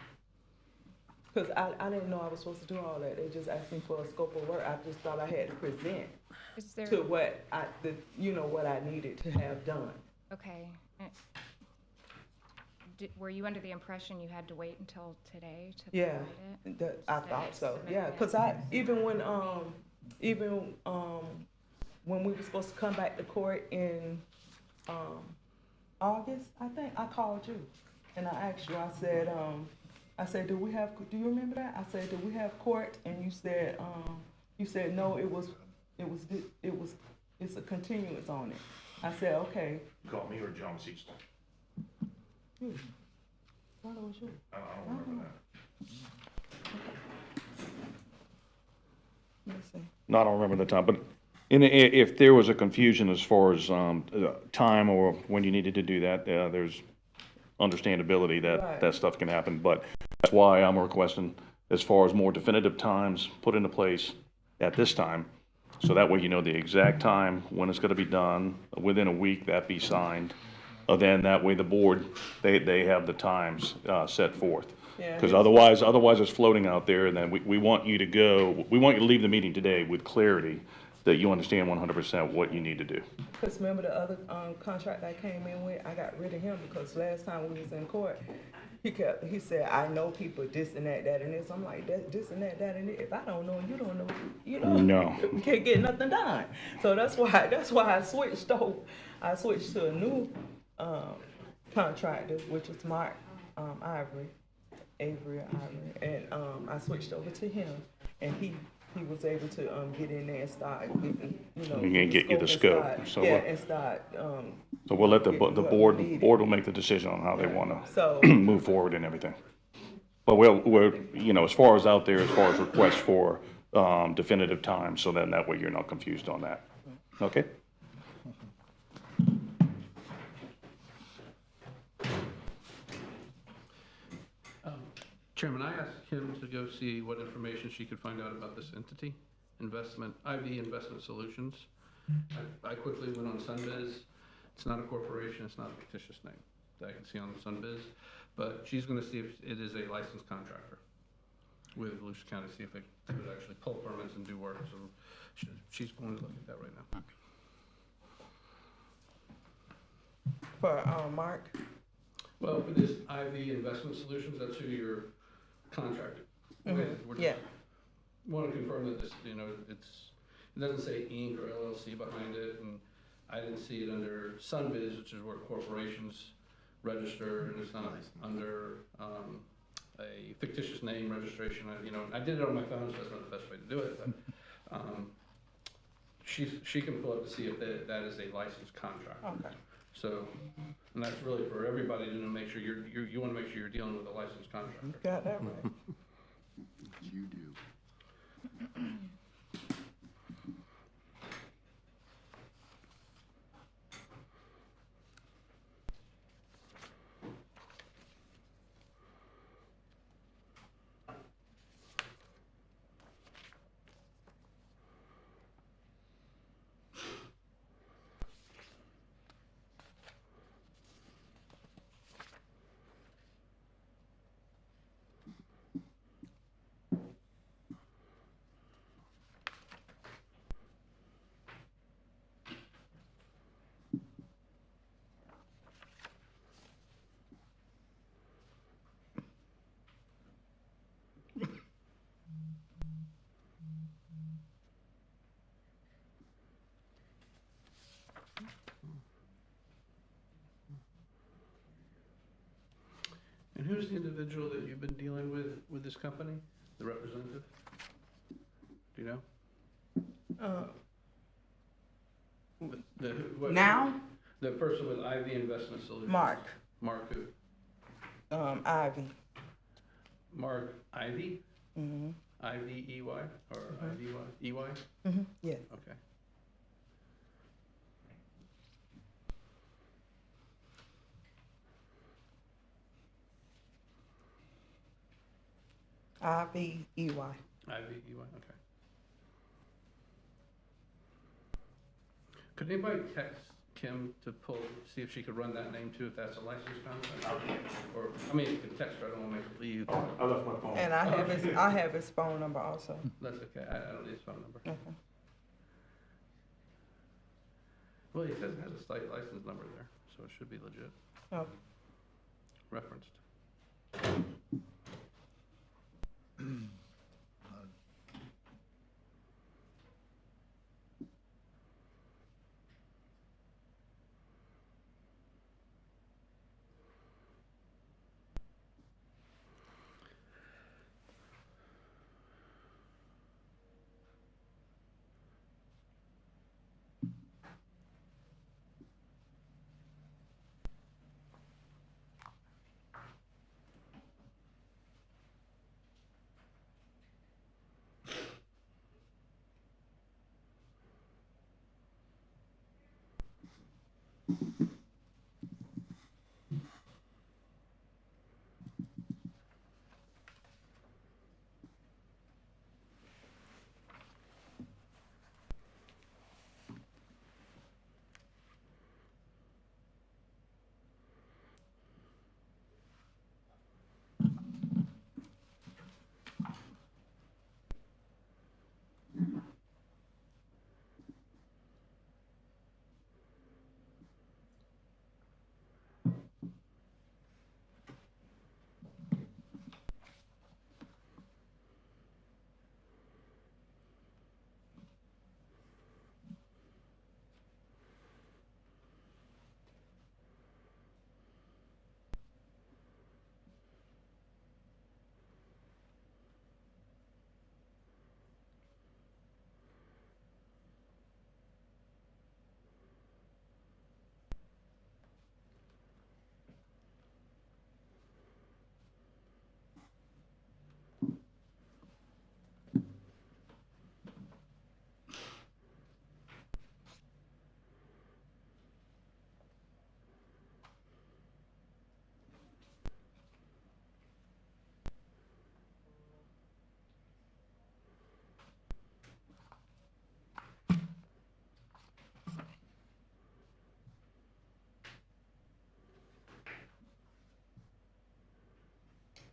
Because I didn't know I was supposed to do all that. They just asked me for a scope of work. I just thought I had to present Is there, to what what I needed to have done. okay. Were you under the impression you had to wait until today to Yeah, provide it? I thought so. Submit Yeah, it. because when we were supposed to come back to court in August, I think I called you and I asked you. I said, do you remember that? I said, do we have court? And you said no. It's a continuance on it. I said, okay. You call me or John Cecil? You. Thought it was you. I don't remember that. Let me see. No, I don't remember the time, but if there was a confusion as far as time or when you needed to do that, there's understandability that Right. that stuff can happen. But that's why I'm requesting as far as more definitive times put into place at this time. So that way you know the exact time when it's going to be done, within a week that be signed. Then that way the board, they have the times set forth. Yeah, Because otherwise it's floating out there, and then we want you to leave the meeting today with clarity that you understand 100% what you need to do. Because remember the other contract I came in with, I got rid of him because last time we was in court, he said, I know people this and that, and this. I'm like, this and that, and this. If I don't know, you don't know, No. we can't get nothing done. So that's why I switched over. I switched to a new contractor, which is Mark Avery, and I switched over to him, and he was able to get in there and start getting, We can get you the scope. and start. So we'll let the getting what board we needed. will make the decision on how they want So- to move forward and everything. But we're as far as out there, as far as requests for definitive time, so then that way you're not confused on that. Okay? Chairman, I asked Kim to go see what information she could find out about this entity. IV Investment Solutions. I quickly went on Sunbiz. It's not a corporation, it's not a fictitious name that I can see on Sunbiz, but she's gonna see if it is a licensed contractor with Volusia County, see if it would actually pull permits and do work, so she's going to look at that right now. For, Mark? Well, for this IV Investment Solutions, that's who you're contracted with. We're just- Yeah. Want to confirm that this, it doesn't say Inc. or LLC behind it, and I didn't see it under Sunbiz, which is where corporations register, and it's not under, a fictitious name registration. I did it on my phone, so that's not the best way to do it, but, she can pull up to see if that is a licensed contract. Okay. So, and that's really for everybody to make sure you want to make sure you're dealing with a licensed contractor. Got that right. You do. And who's the individual that you've been dealing with this company, the representative? Do you know? Now? The person with IV Investment Solutions. Mark. Mark who? Ivy. Mark Ivy? Mm-hmm. I-V-E-Y, or I-V-Y, E-Y? Mm-hmm. Yeah. Okay. I-V-E-Y. I-V-E-Y, okay. Could anybody text Kim to see if she could run that name too, if that's a licensed contract? Or, you can text her, I don't wanna make her leave. I left my phone. And I have his phone number also. That's okay, I don't need his phone number. Okay. Well, he says it has a state license number there, so it should be legit, Okay. referenced.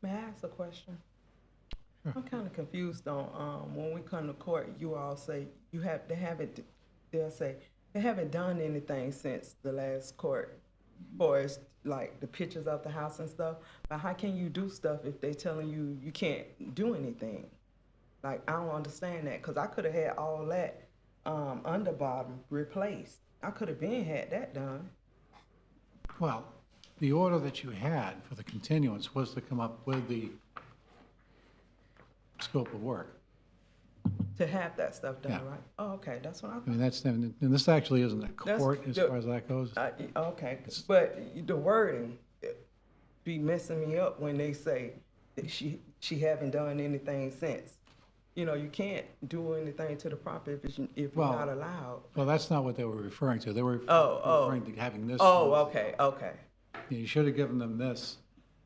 May I ask a question? I'm kind of confused on, when we come to court, you all say they'll say, they haven't done anything since the last court, for as like the pictures of the house and stuff, but how can you do stuff if they telling you you can't do anything? Like, I don't understand that, because I could have had all that, under bottom replaced. I could have had that done. Well, the order that you had for the continuance was to come up with the scope of work. To have that stuff done, Yeah. right? Oh, okay, that's what I I thought. mean, and this actually isn't a That's court as the- far as that goes. Okay, but the wording be messing me up when they say that she haven't done anything since. You know, you can't do anything to the property if you're Well, not allowed. Well, that's not what they were referring to. They were Oh. referring to having this. Oh, okay. You should have given them this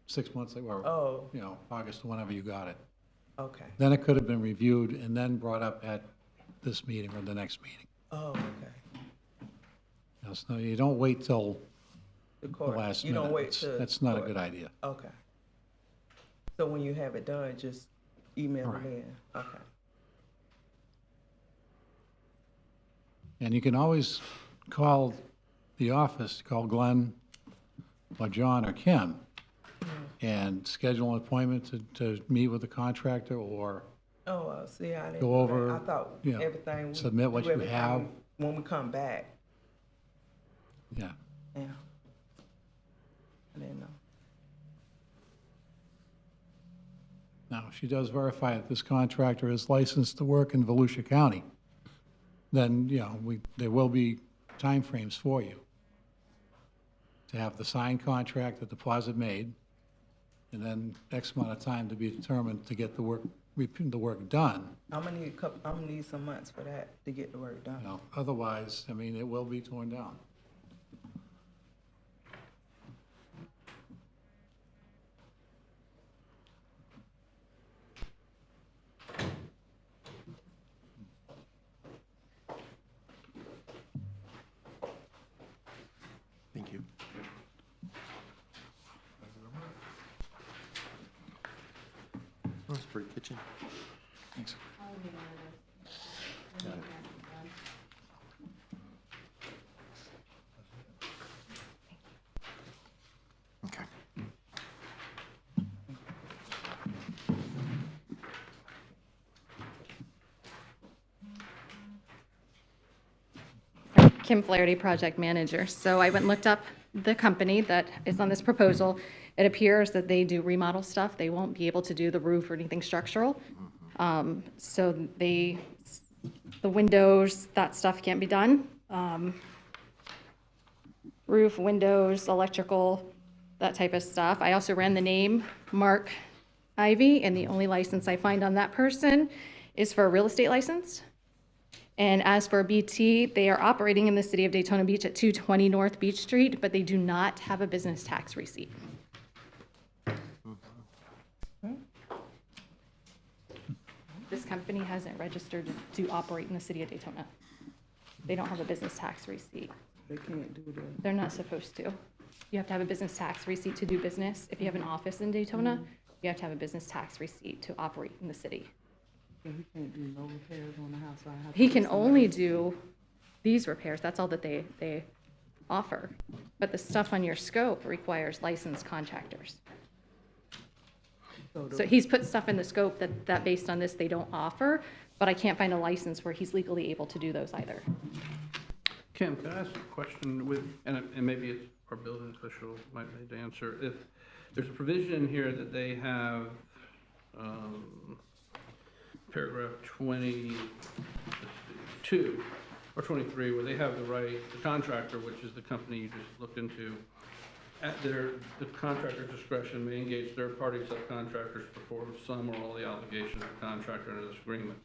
6 months ago, or, Oh. August, whenever you got it. Okay. Then it could have been reviewed and then brought up at this meeting or the next meeting. Oh, okay. So you don't wait till The the court. last You minute. don't wait till. That's not a court. good idea. Okay. So when you have it done, just email Right. me in. Okay. And you can always call the office, call Glenn or John or Kim, and schedule an appointment to meet with the contractor or Oh, see, I didn't. Go over, I thought you know, everything. we submit what do you everything have. When we come back. Yeah. Yeah. I didn't know. Now, if she does verify that this contractor is licensed to work in Volusia County, then, there will be timeframes for you to have the signed contract, the deposit made, and then X amount of time to be determined to get the work done. I'm gonna need some months for that to get the work done. Otherwise, it will be torn down. Thank you. That's a pretty kitchen. Thanks. Got it. Okay. Kim Flaherty, project manager. So I went and looked up the company that is on this proposal. It appears that they do remodel stuff. They won't be able to do the roof or anything structural. So the windows, that stuff can't be done. Roof, windows, electrical, that type of stuff. I also ran the name Mark Ivy, and the only license I find on that person is for a real estate license. And as for BT, they are operating in the city of Daytona Beach at 220 North Beach Street, but they do not have a business tax receipt. This company hasn't registered to operate in the city of Daytona. They don't have a business tax receipt. They can't do that. They're not supposed to. You have to have a business tax receipt to do business. If you have an office in Daytona, you have to have a business tax receipt to operate in the city. So he can't do no repairs on the house. So I have to He get can somebody- only do these repairs, that's all that they offer. But the stuff on your scope requires licensed contractors. So he's put stuff in the scope that based on this, they don't offer, but I can't find a license where he's legally able to do those either. Kim, can I ask a question and maybe it's our building official might need to answer. If there's a provision in here that they have, paragraph 22 or 23, where they have the right, the contractor, which is the company you just looked into, the contractor's discretion may engage third-party subcontractors to perform some or all the obligations of the contractor under this agreement.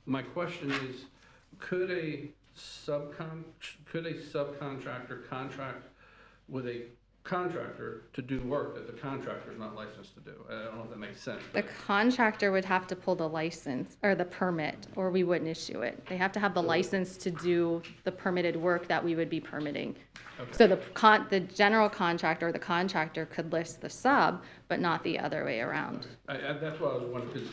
My question is, could a subcontractor contract with a contractor to do work that the contractor's not licensed to do. I don't know if that makes sense. The contractor would have to pull the license or the permit, or we wouldn't issue it. They have to have the license to do the permitted work that we would be permitting. So the general contractor or the contractor could list the sub, but not the other way around. That's what I was wondering, because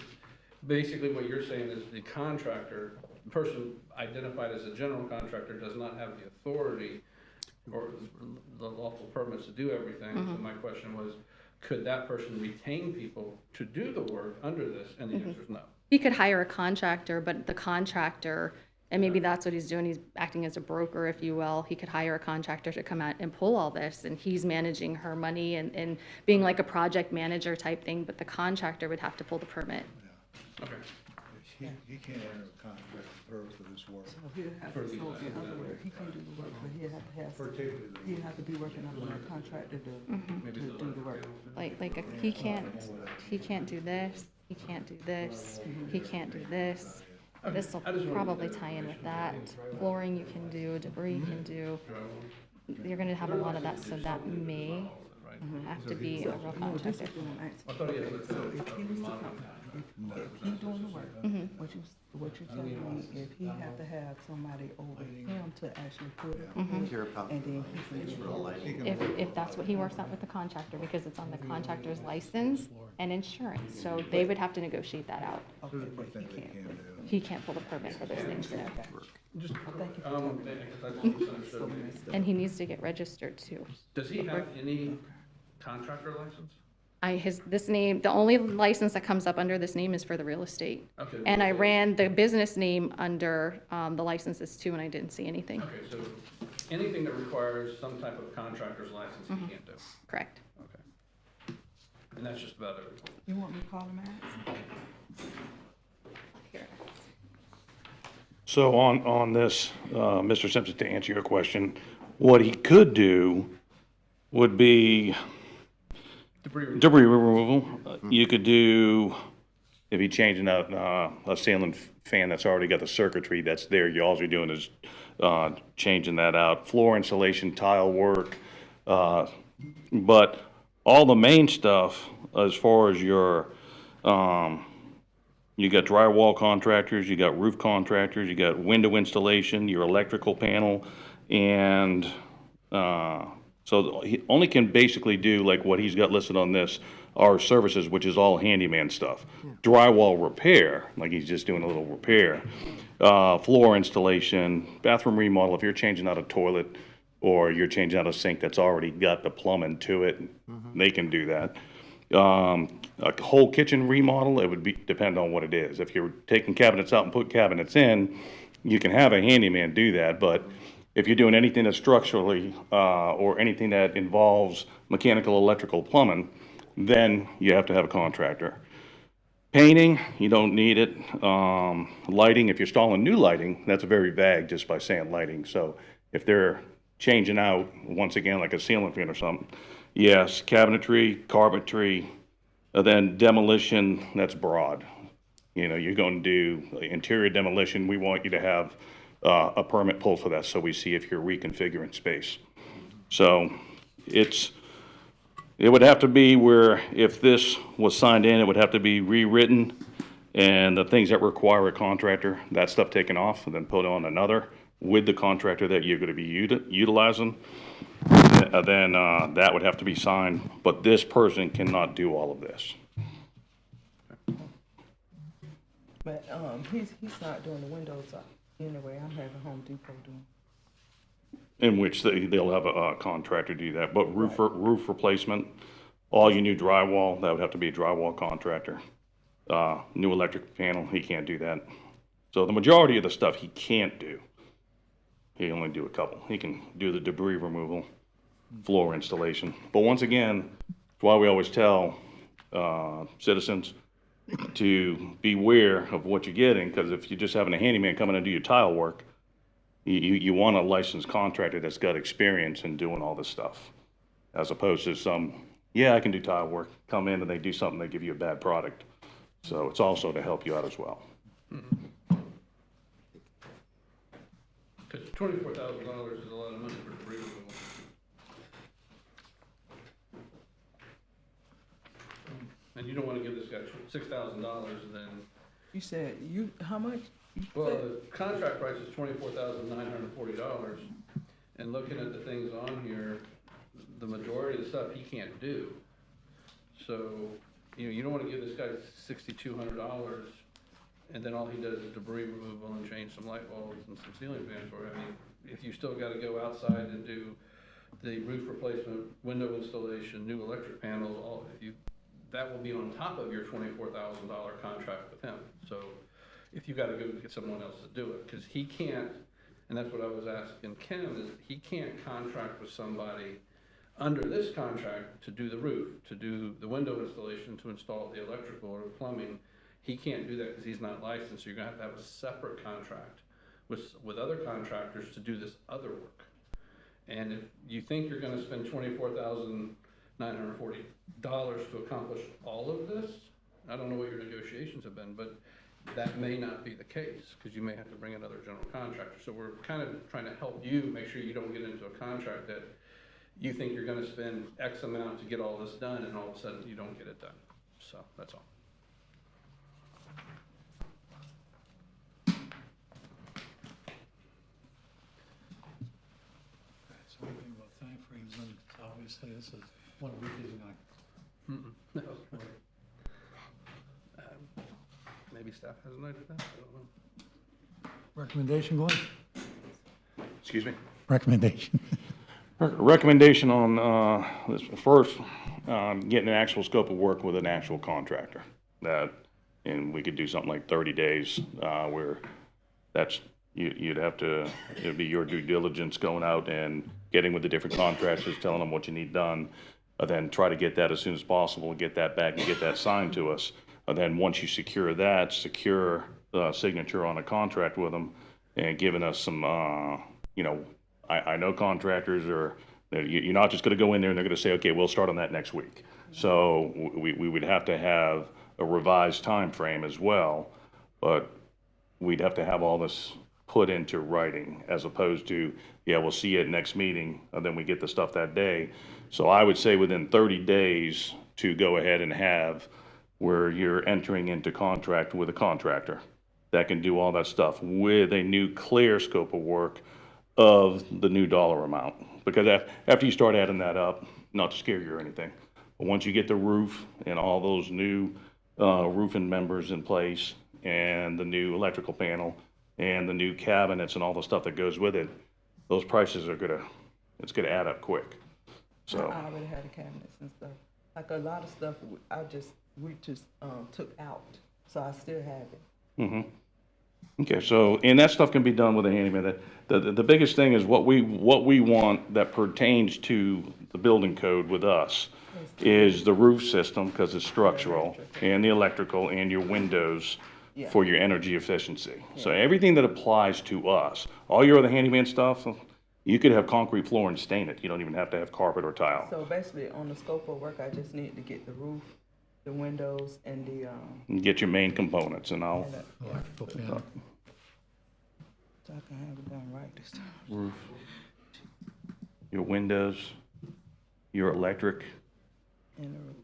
basically what you're saying is the contractor, the person identified as a general contractor does not have the authority or the lawful permits to do everything. So my question was, could that person retain people to do the work under this? And the answer is no. He could hire a contractor, but the contractor, and maybe that's what he's doing, he's acting as a broker, if you will. He could hire a contractor to come out and pull all this, and he's managing her money and being like a project manager type thing, but the contractor would have to pull the permit. Okay. He can't enter a contract with her for this work. He'll have to, so in other words, he can't do the work, but he'll have to have, he'll have to be working under a contractor to do the work. He can't do this, he can't do this, he can't do this. This will probably tie in with that. Flooring you can do, debris you can do. You're gonna have a lot of that, so that may have to be a real contractor. So if he was to come, if he doing the work, what you're telling me, if he have to have somebody over him to actually put it in, and then he can do it. If that's what he works out with the contractor, because it's on the contractor's license and insurance, so they would have to negotiate that out. He can't pull the permit for those things there. Just, And he needs to get registered too. does he have any contractor license? The only license that comes up under this name is for the real estate. Okay. And I ran the business name under the licenses too, and I didn't see anything. Okay, so anything that requires some type of contractor's license, he can't do. Correct. Okay. And that's just about everything. You want me to call him out? Here. So on this, Mr. Simpson, to answer your question, what he could do would be debris removal. You could do, if you're changing out a ceiling fan that's already got the circuitry that's there, all you're doing is changing that out. Floor insulation, tile work. But all the main stuff, as far as your, you got drywall contractors, you got roof contractors, you got window installation, your electrical panel, and so he only can basically do like what he's got listed on this, our services, which is all handyman stuff. Drywall repair, like he's just doing a little repair. Floor installation, bathroom remodel, if you're changing out a toilet or you're changing out a sink that's already got the plumbing to it, they can do that. A whole kitchen remodel, it would depend on what it is. If you're taking cabinets out and put cabinets in, you can have a handyman do that, but if you're doing anything that's structurally, or anything that involves mechanical, electrical, plumbing, then you have to have a contractor. Painting, you don't need it. Lighting, if you're installing new lighting, that's very vague just by saying lighting. So if they're changing out, once again, like a ceiling fan or something, yes, cabinetry, carpentry, then demolition, that's broad. You know, you're going to do interior demolition, we want you to have a permit pulled for that, so we see if you're reconfiguring space. So it would have to be where if this was signed in, it would have to be rewritten, and the things that require a contractor, that stuff taken off, and then put on another with the contractor that you're going to be utilizing. Then that would have to be signed, but this person cannot do all of this. But, he's not doing the windows anyway. I'm having Home Depot doing. In which they'll have a contractor do that, but roof replacement, all your new drywall, that would have to be a drywall contractor. New electric panel, he can't do that. So the majority of the stuff he can't do. He only do a couple. He can do the debris removal, floor installation. But once again, that's why we always tell citizens to beware of what you're getting, because if you're just having a handyman come in and do your tile work, you want a licensed contractor that's got experience in doing all this stuff, as opposed to some, yeah, I can do tile work, come in and they do something, they give you a bad product. So it's also to help you out as well. Because $24,000 is a lot of money for debris removal. and you don't wanna give this guy $6,000, then, You said, how much? You well, said- the contract price is $24,940, and looking at the things on here, the majority of the stuff he can't do. So, you don't wanna give this guy $6,200, and then all he does is debris removal and change some light bulbs and some ceiling fans for it. I mean, if you still gotta go outside and do the roof replacement, window installation, new electric panels, that will be on top of your $24,000 contract with him. So if you gotta go get someone else to do it, cause he can't, and that's what I was asking Ken, is he can't contract with somebody under this contract to do the roof, to do the window installation, to install the electrical or the plumbing. He can't do that because he's not licensed, so you're gonna have to have a separate contract with other contractors to do this other work. And if you think you're gonna spend $24,940 to accomplish all of this, I don't know what your negotiations have been, but that may not be the case, because you may have to bring another general contractor. So we're kind of trying to help you make sure you don't get into a contract that you think you're gonna spend X amount to get all this done, and all of a sudden you don't get it done. So, that's all. So we're thinking about timeframes, and obviously this is 1 week isn't gonna. No. Maybe staff has an idea of that, I don't know. Recommendation, Glenn? Excuse me? Recommendation. Recommendation on, this first, getting an actual scope of work with an actual contractor. And we could do something like 30 days, where you'd have to, it'd be your due diligence going out and getting with the different contractors, telling them what you need done, and then try to get that as soon as possible, get that back and get that signed to us. And then once you secure that, secure the signature on a contract with them and giving us some, I know contractors you're not just gonna go in there and they're gonna say, okay, we'll start on that next week. So we would have to have a revised time frame as well, but we'd have to have all this put into writing as opposed to, yeah, we'll see you at next meeting, and then we get the stuff that day. So I would say within 30 days to go ahead and have where you're entering into contract with a contractor that can do all that stuff with a new clear scope of work of the new dollar amount. Because after you start adding that up, not to scare you or anything, but once you get the roof and all those new roofing members in place and the new electrical panel and the new cabinets and all the stuff that goes with it, those prices it's gonna add up quick. So. I already had the cabinets and stuff. Like a lot of stuff, we just took out, so I still have it. Mm-hmm. Okay, so, and that stuff can be done with a handyman. The biggest thing is what we want that pertains to the building code with us is the roof system, because it's structural, and the electrical, and your windows for your energy efficiency. So everything that applies to us, all your other handyman stuff, you could have concrete floor and stain it. You don't even have to have carpet or tile. So basically, on the scope of work, I just need to get the roof, the windows, and the, And get your main components, and I'll, Electrical panel. so I can have it done right this time. roof, your windows, your electric, And the roof.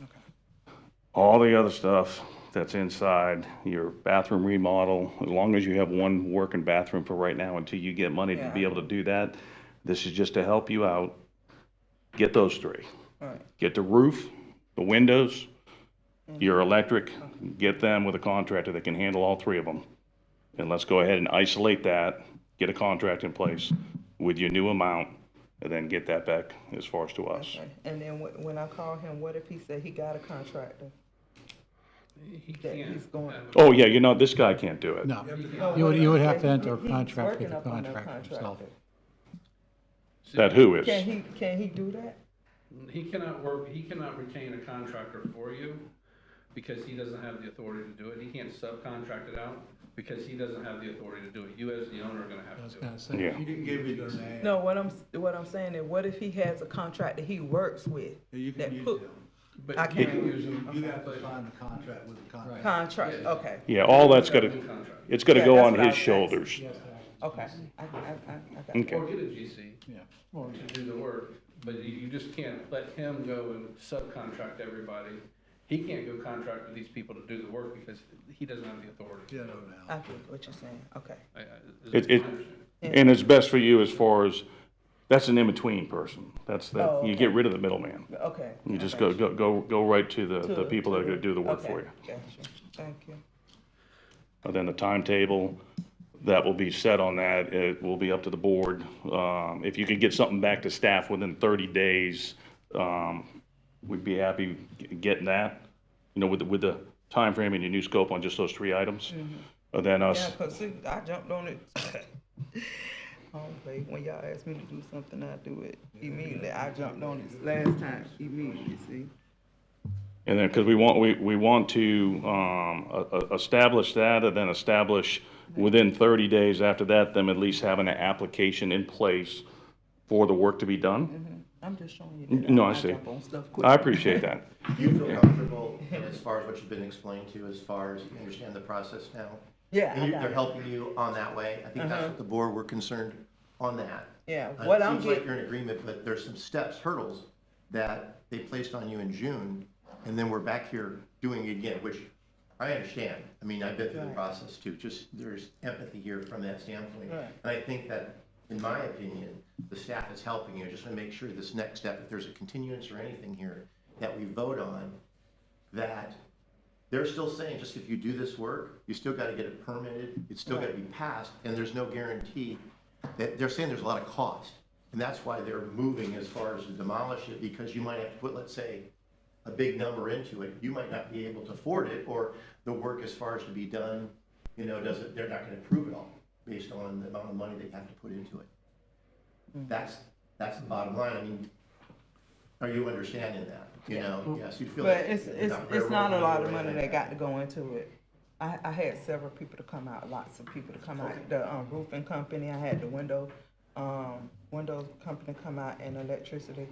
Okay. all the other stuff that's inside, your bathroom remodel, as long as you have one working bathroom for right now until you get money to be able to do that, this is just to help you out. Get those three. All right. Get the roof, the windows, your electric, get them with a contractor that can handle all three of them. And let's go ahead and isolate that, get a contract in place with your new amount, and then get that back as far as to us. Okay. And then when I call him, what if he said he got a contractor? He That can't. he's going. Oh, yeah, this guy can't do it. No, No, you would but have to he- enter a he's contract working with the up on that contractor himself. contractor. That who is? Can he do that? He cannot retain a contractor for you because he doesn't have the authority to do it. He can't subcontract it out because he doesn't have the authority to do it. You as the owner are gonna I have was to do gonna it. say. Yeah. You didn't give me their name. No, what I'm saying is, what if he has a contract that he works with? Yeah, you that can use put- them. But I you can't can't. use them. You have to sign the contract with the contract. Contract, Yeah. okay, Yeah, all that's Got a gonna, new contract. it's gonna Yeah, go that's on what I his was asking. shoulders. okay. I got Okay. Or get a GC Yeah. to do the work, but you just can't let him go and subcontract everybody. He can't go contract with these people to do the work because he doesn't have the authority. Yeah, no I doubt. get what you're saying, okay. And it's best for you as far as, that's an in-between person. That's, Oh, you okay. get rid of the middleman. Okay. You I just got go right to the To- people that are to gonna do the work okay, for you. Got you, thank you. And then the timetable that will be set on that, it will be up to the board. If you could get something back to staff within 30 days, we'd be happy getting that, you know, with the timeframe and your new scope on just those 3 items. And then Yeah, us, cause see, I jumped on it. I don't play. When y'all ask me to do something, I do it immediately. I jumped on it last time immediately, see? and then, because we want to establish that, and then establish within 30 days after that, them at least having an application in place for the work to be done. I'm just showing you that. No, I see. jump on stuff quick. I appreciate that. Do you feel comfortable, and as far as what you've been explained to, as far as you understand the process now? Yeah, And I got they're it. helping you on that way? I think that's what the board, we're concerned on that. Yeah, It what I'm seems like getting, you're in agreement, but there's some steps, hurdles, that they placed on you in June, and then we're back here doing it again, which I understand. I mean, I've been through the Right. process too, just there's empathy here from that standpoint. Right. And I think that, in my opinion, the staff is helping you, just to make sure this next step, if there's a continuance or anything here that we vote on, that they're still saying, just if you do this work, you still gotta get it permitted, it's still gotta be passed, and there's no guarantee that, they're saying there's a lot of cost. And that's why they're moving as far as to demolish it, because you might have to put, let's say, a big number into it. You might not be able to afford it, or the work as far as to be done, you know, doesn't, they're not gonna approve it all based on the amount of money they have to put into it. That's the bottom line. I mean, are you understanding that? You know, yes, you feel but like. it's not a lot of money that got to go into it. I had several people to come out, lots of people to come out. The roofing company, I had the window company come out, and electricity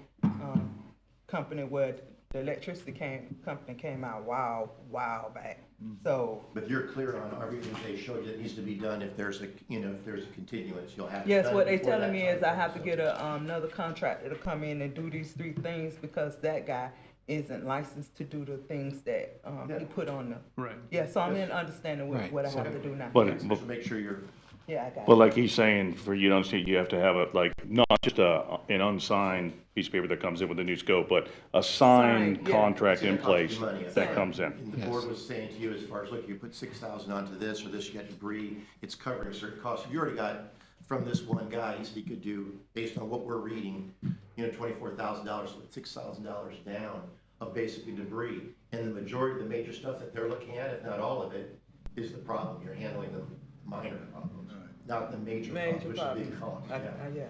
company where the electricity company came out while back. So, But you're clear on everything they showed you that needs to be done. If there's a, you know, if there's a continuance, you'll have. it yes, done what they before telling that me is I time have to frame. get another contractor to come in and do these 3 things because that guy isn't licensed to do the things that he put on the. Right. Yeah, so I'm in understanding Right, what I have to do now. But, Just make sure you're. Yeah, I got but it. like he's saying, for you to understand, you have to have not just an unsigned piece of paper that comes in with the new scope, but a signed Signed, yeah. contract in It's gonna place cost you money, I that think. comes in. And the board was saying to you, as far as, look, you put 6,000 onto this, or this, you got debris, it's covering certain costs. You already got, from this one guy, he said he could do, based on what we're reading, you know, $24,000, with $6,000 down of basically debris. And the majority, the major stuff that they're looking at, if not all of it, is the problem. You're handling the minor problems, not the major problems, which is a big cost. Yeah. Yeah.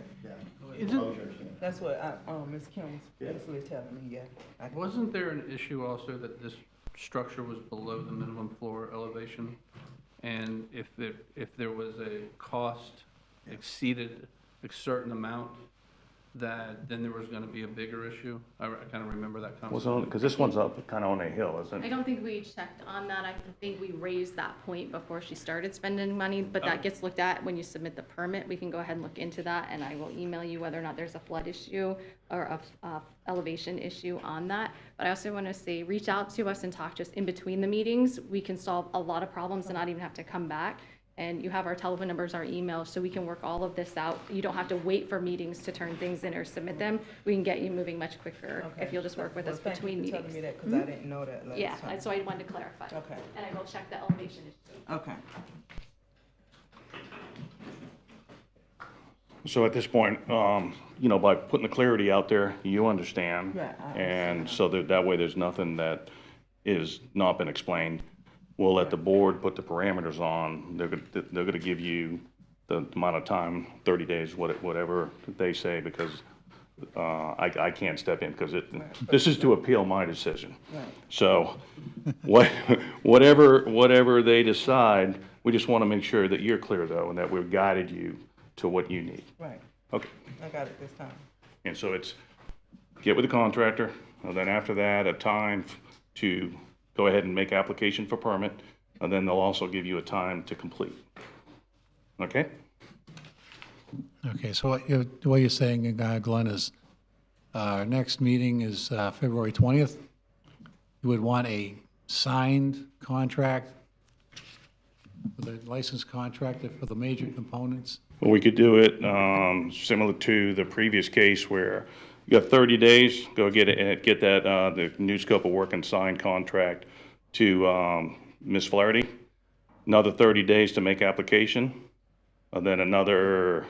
Isn't- As long as you understand. That's what Ms. Kim was basically telling me, yeah. Wasn't there an issue also that this structure was below the minimum floor elevation? And if there was a cost exceeded a certain amount, that then there was gonna be a bigger issue? I kind of remember that conversation. Because this one's up kind of on a hill, isn't I it? don't think we checked on that. I think we raised that point before she started spending money, but that gets looked at when you submit the permit. We can go ahead and look into that, and I will email you whether or not there's a flood issue or a elevation issue on that. But I also want to say, reach out to us and talk to us in between the meetings. We can solve a lot of problems and not even have to come back. And you have our telephone numbers, our emails, so we can work all of this out. You don't have to wait for meetings to turn things in or submit them. We can get you moving much quicker if you'll just work with us between Thank you for meetings. telling me that, because I didn't know that last Yeah, time. so I wanted to clarify. Okay. And I will check the elevation issue. Okay. So at this point, you know, by putting the clarity out there, you understand. Right, I And so that way, there's nothing that is not been explained. We'll let the board put the parameters on. They're gonna give you the amount of time, 30 days, whatever they say, because I can't step in, because this is to appeal my decision. Right. So whatever they decide, we just want to make sure that you're clear, though, and that we've guided you to what you need. Right, Okay. I got it this time. And so it's get with the contractor, and then after that, a time to go ahead and make application for permit, and then they'll also give you a time to complete. Okay? Okay, so what you're saying, Glenn, is Our next meeting is February 20th. You would want a signed contract, with a licensed contractor for the major components. Well, we could do it similar to the previous case where you got 30 days, go get that, the new scope of work and signed contract to Ms. Flaherty. Another 30 days to make application, and then another,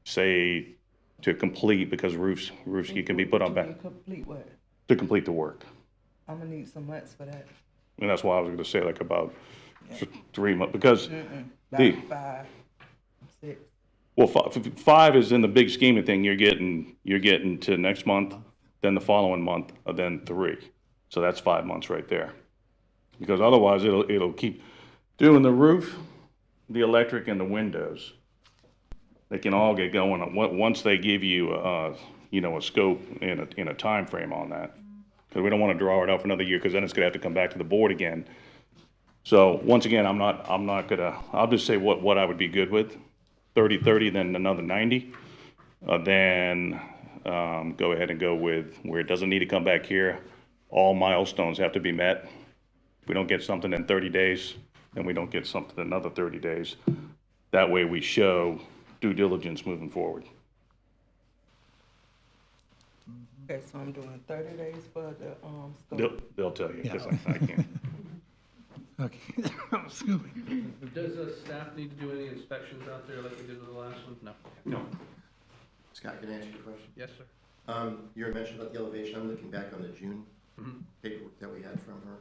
say, to complete, because roofs you can be put on back, Complete what? to complete the work. I'm gonna need some months for that. And that's why I was gonna say like about 3 months, because About 5, 6. well, 5 is in the big scheme of thing, you're getting to next month, then the following month, and then 3. So that's 5 months right there. Because otherwise, it'll keep doing the roof, the electric, and the windows. They can all get going once they give you, a scope and a time frame on that. Because we don't want to draw it out for another year, because then it's gonna have to come back to the board again. So once again, I'll just say what I would be good with. 30, then another 90. Then go ahead and go with where it doesn't need to come back here. All milestones have to be met. If we don't get something in 30 days, then we don't get something in another 30 days. That way we show due diligence moving forward. Okay, so I'm doing 30 days for the, scope. They'll tell you, because I can't. Okay. Excuse me. Does the staff need to do any inspections out there like we did with the last one? No. No. Scott, can I ask you a question? Yes, sir. You were mentioning about the elevation. I'm looking back on the June paperwork that we had from her.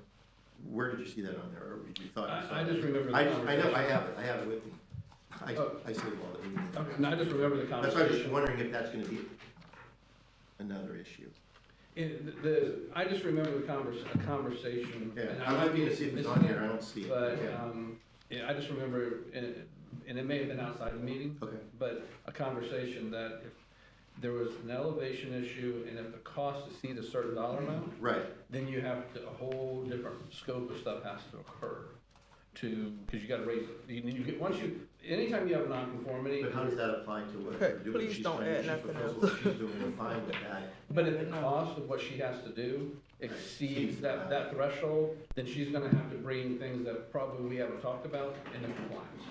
Where did you see that on there, or you thought you saw I it? just remember the I know, conversation. I have it with me. I see it all the meeting. Okay, no, I just remember the That's why I was just conversation. wondering if that's gonna be another issue. I just remember the conversation. Yeah, and I I'm might looking be to see if it's missing on here. I don't see it. But, Yeah. yeah, I just remember, and it may have been outside the meeting. Okay. But a conversation that if there was an elevation issue and if the cost exceeds a certain dollar amount, Right. then you have to, a whole different scope of stuff has to occur because you gotta raise it. You get, anytime you have a nonconformity. But how does that apply to what Okay, we're doing? please She's don't fine. add She nothing fulfills else. what she's doing, we're fine with that. But if the cost of what she has to do exceeds that threshold, then she's gonna have to bring things that probably we haven't talked about into compliance.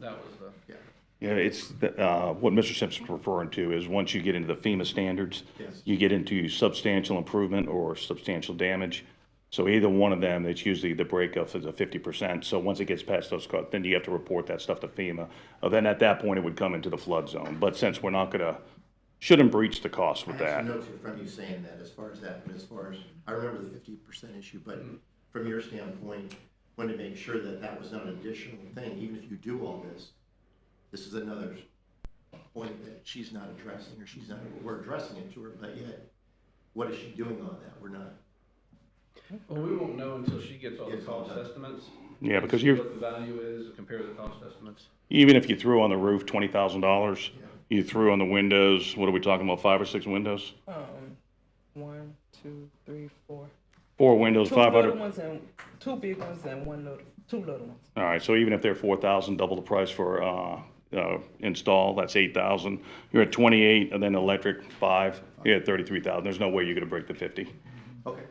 That was the. Yeah. Yeah, it's, what Mr. Simpson's referring to is once you get into the FEMA standards, Yes. you get into substantial improvement or substantial damage. So either one of them, it's usually the breakup is a 50%. So once it gets past those costs, then you have to report that stuff to FEMA. Then at that point, it would come into the flood zone. But since we're not shouldn't breach the cost with I have that. some notes here from you saying that as far as that, but as far as, I remember the 50% issue, but from your standpoint, wanted to make sure that that was not an additional thing, even if you do all this. This is another point that she's not addressing, or we're addressing it to her, but yet, what is she doing on that? We're not. Well, we won't know until she gets all the Gets all cost done. estimates. Yeah, because See you're, what the value is, compare the cost estimates. even if you threw on the roof $20,000, Yeah. you threw on the windows, what are we talking about, 5 or 6 windows? 1, 2, 3, 4. 4 windows, 2 500. little ones and 2 big ones and 2 little ones. All right, so even if they're 4,000, double the price for install, that's 8,000. You're at 28, and then electric 5. You're at 33,000. There's no way you're gonna break the 50. Okay.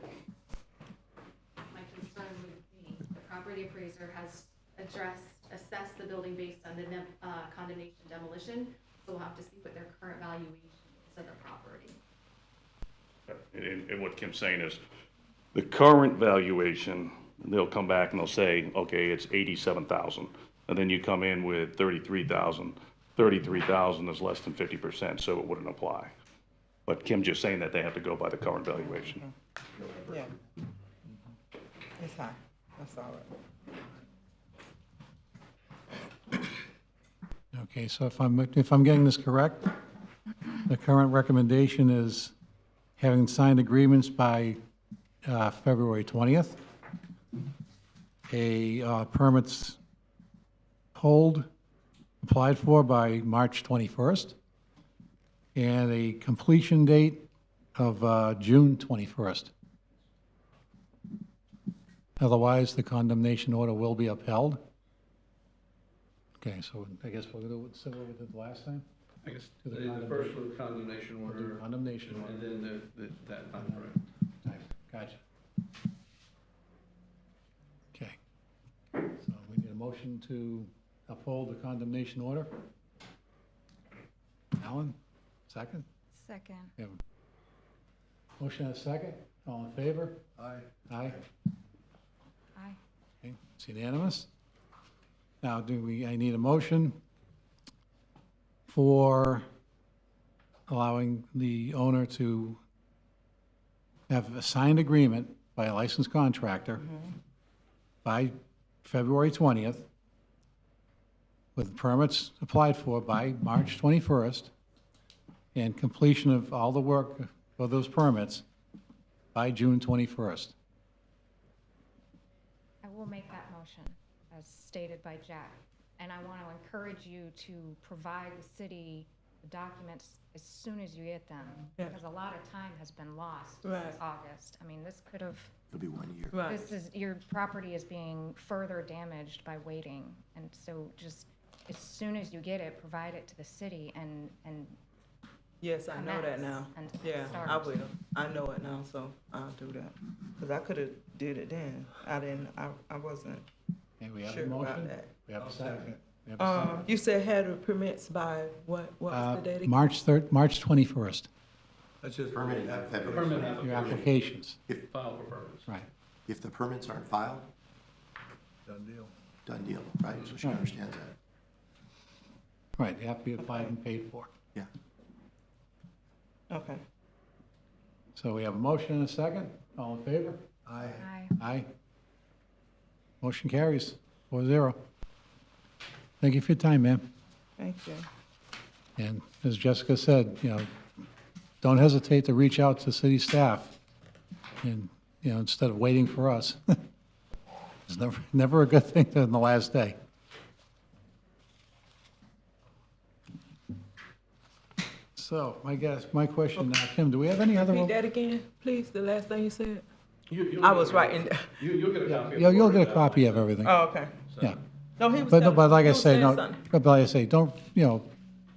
My concern would be the property appraiser has assessed the building based on the condemnation demolition. So we'll have to see what their current valuation is of the property. And what Kim's saying is, the current valuation, they'll come back and they'll say, okay, it's 87,000. And then you come in with 33,000. 33,000 is less than 50%, so it wouldn't apply. But Kim's just saying that they have to go by the current valuation. Yeah. It's high. That's all right. Okay, so if I'm getting this correct, the current recommendation is having signed agreements by February 20th, a permits hold applied for by March 21st, and a completion date of June 21st. Otherwise, the condemnation order will be upheld. Okay, so I guess we'll do similar we did last time? I guess the first one, condemnation order. Condemnation order. And then that timeframe. Gotcha. Okay. So we need a motion to uphold the condemnation order. Alan, second? Second. We have a motion and a second. All in favor? Aye. Aye. Aye. Okay, it's unanimous. Now, I need a motion for allowing the owner to have a signed agreement by a licensed contractor by February 20th, with permits applied for by March 21st, and completion of all the work for those permits by June 21st. I will make that motion, as stated by Jack. And I want to encourage you to provide the city the documents as soon as you get them. Yeah. Because a lot of time has been lost Right. since August. I mean, this could have, It'll be 1 year. Right. your property is being further damaged by waiting. And so just as soon as you get it, provide it to the city and Yes, I know that commence now. and Yeah, start. I will. I know it now, so I'll do that. Cause I could've did it then. I wasn't Okay, we have a sure about motion. that. We have a second. We have a second. You said had the permits by what was the date again? March 21st, That's just. Permitting by February. Permit your applications, file for permits. right. If the permits aren't filed, Done deal. done deal, right? So she understands that. Right, they have to be applied and paid for. Yeah. Okay. So we have a motion and a second. All in favor? Aye. Aye. Aye. Motion carries 4-0. Thank you for your time, ma'am. Thank you. And as Jessica said, don't hesitate to reach out to city staff and, instead of waiting for us. It's never a good thing in the last day. So, my question now, Kim, do we have any other? Repeat that again, please, the last thing you said? You'll I get was a- writing. You'll get a copy. Yeah, you'll get a copy of everything. Oh, okay. Yeah. No, he was. But telling- like he I was say, saying no, something. but like I say, don't,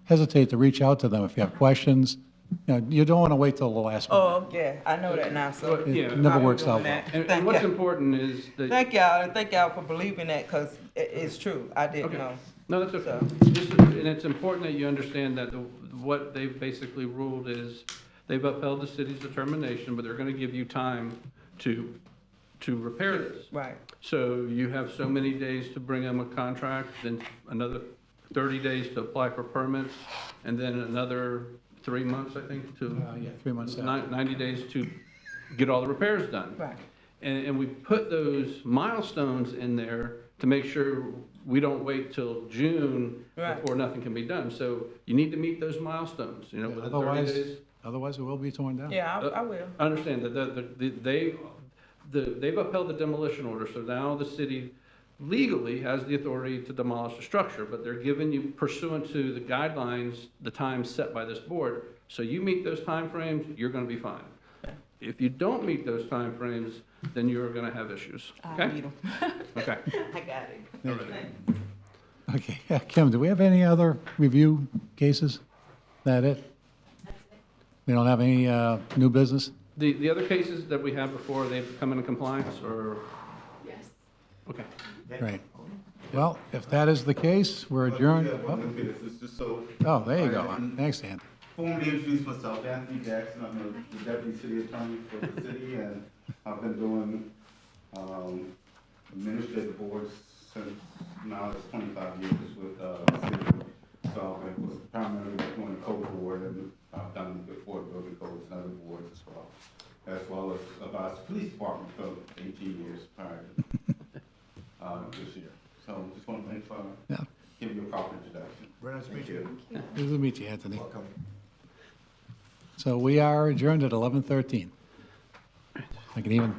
hesitate to reach out to them if you have questions. You don't want to wait till the last minute. Oh, yeah, I know that now, so. But, yeah, It never I'll be works doing out well. that. And Thank what's you. important is that. Thank y'all, and thank y'all for believing that, cause it's true, I didn't Okay. know. No, that's okay. So- And it's important that you understand that what they've basically ruled is they've upheld the city's determination, but they're gonna give you time to repair this. Right, So you have so many days to bring them a contract, then another 30 days to apply for permits, and then another 3 months, I think, to. 3 months after. 90 days to get all the repairs done. right. And we put those milestones in there to make sure we don't wait till June Right. before nothing can be done. So you need to meet those milestones, within 30 Otherwise, days. otherwise it will be torn down. Yeah, I will. I understand that they've upheld the demolition order, so now the city legally has the authority to demolish the structure, but they're giving you pursuant to the guidelines, the time set by this board. So you meet those timeframes, you're gonna be fine. If you don't meet those timeframes, then you're gonna have issues, I okay? need 'em. Okay. I got it. Okay, Kim, do we have any other review cases? That it? We don't have any new business? The other cases that we had before, they've come into compliance, or? Yes. Okay. Great. Well, if that is the case, we're adjourned. It's just so. Oh, there you go. Thanks, Andy. Formally introduce myself, Anthony Jackson, I'm the deputy city attorney for the city, and I've been doing, administrative boards since now it's 25 years with, the city. So I was primarily doing the code board, and I've done the Fort Building codes and other boards as well as advised the police department for 18 years prior to, this year. So just want to make sure Yeah. I give you a proper introduction. Very nice to meet you. Good to meet you, Anthony. Welcome. So we are adjourned at 11:13. I can even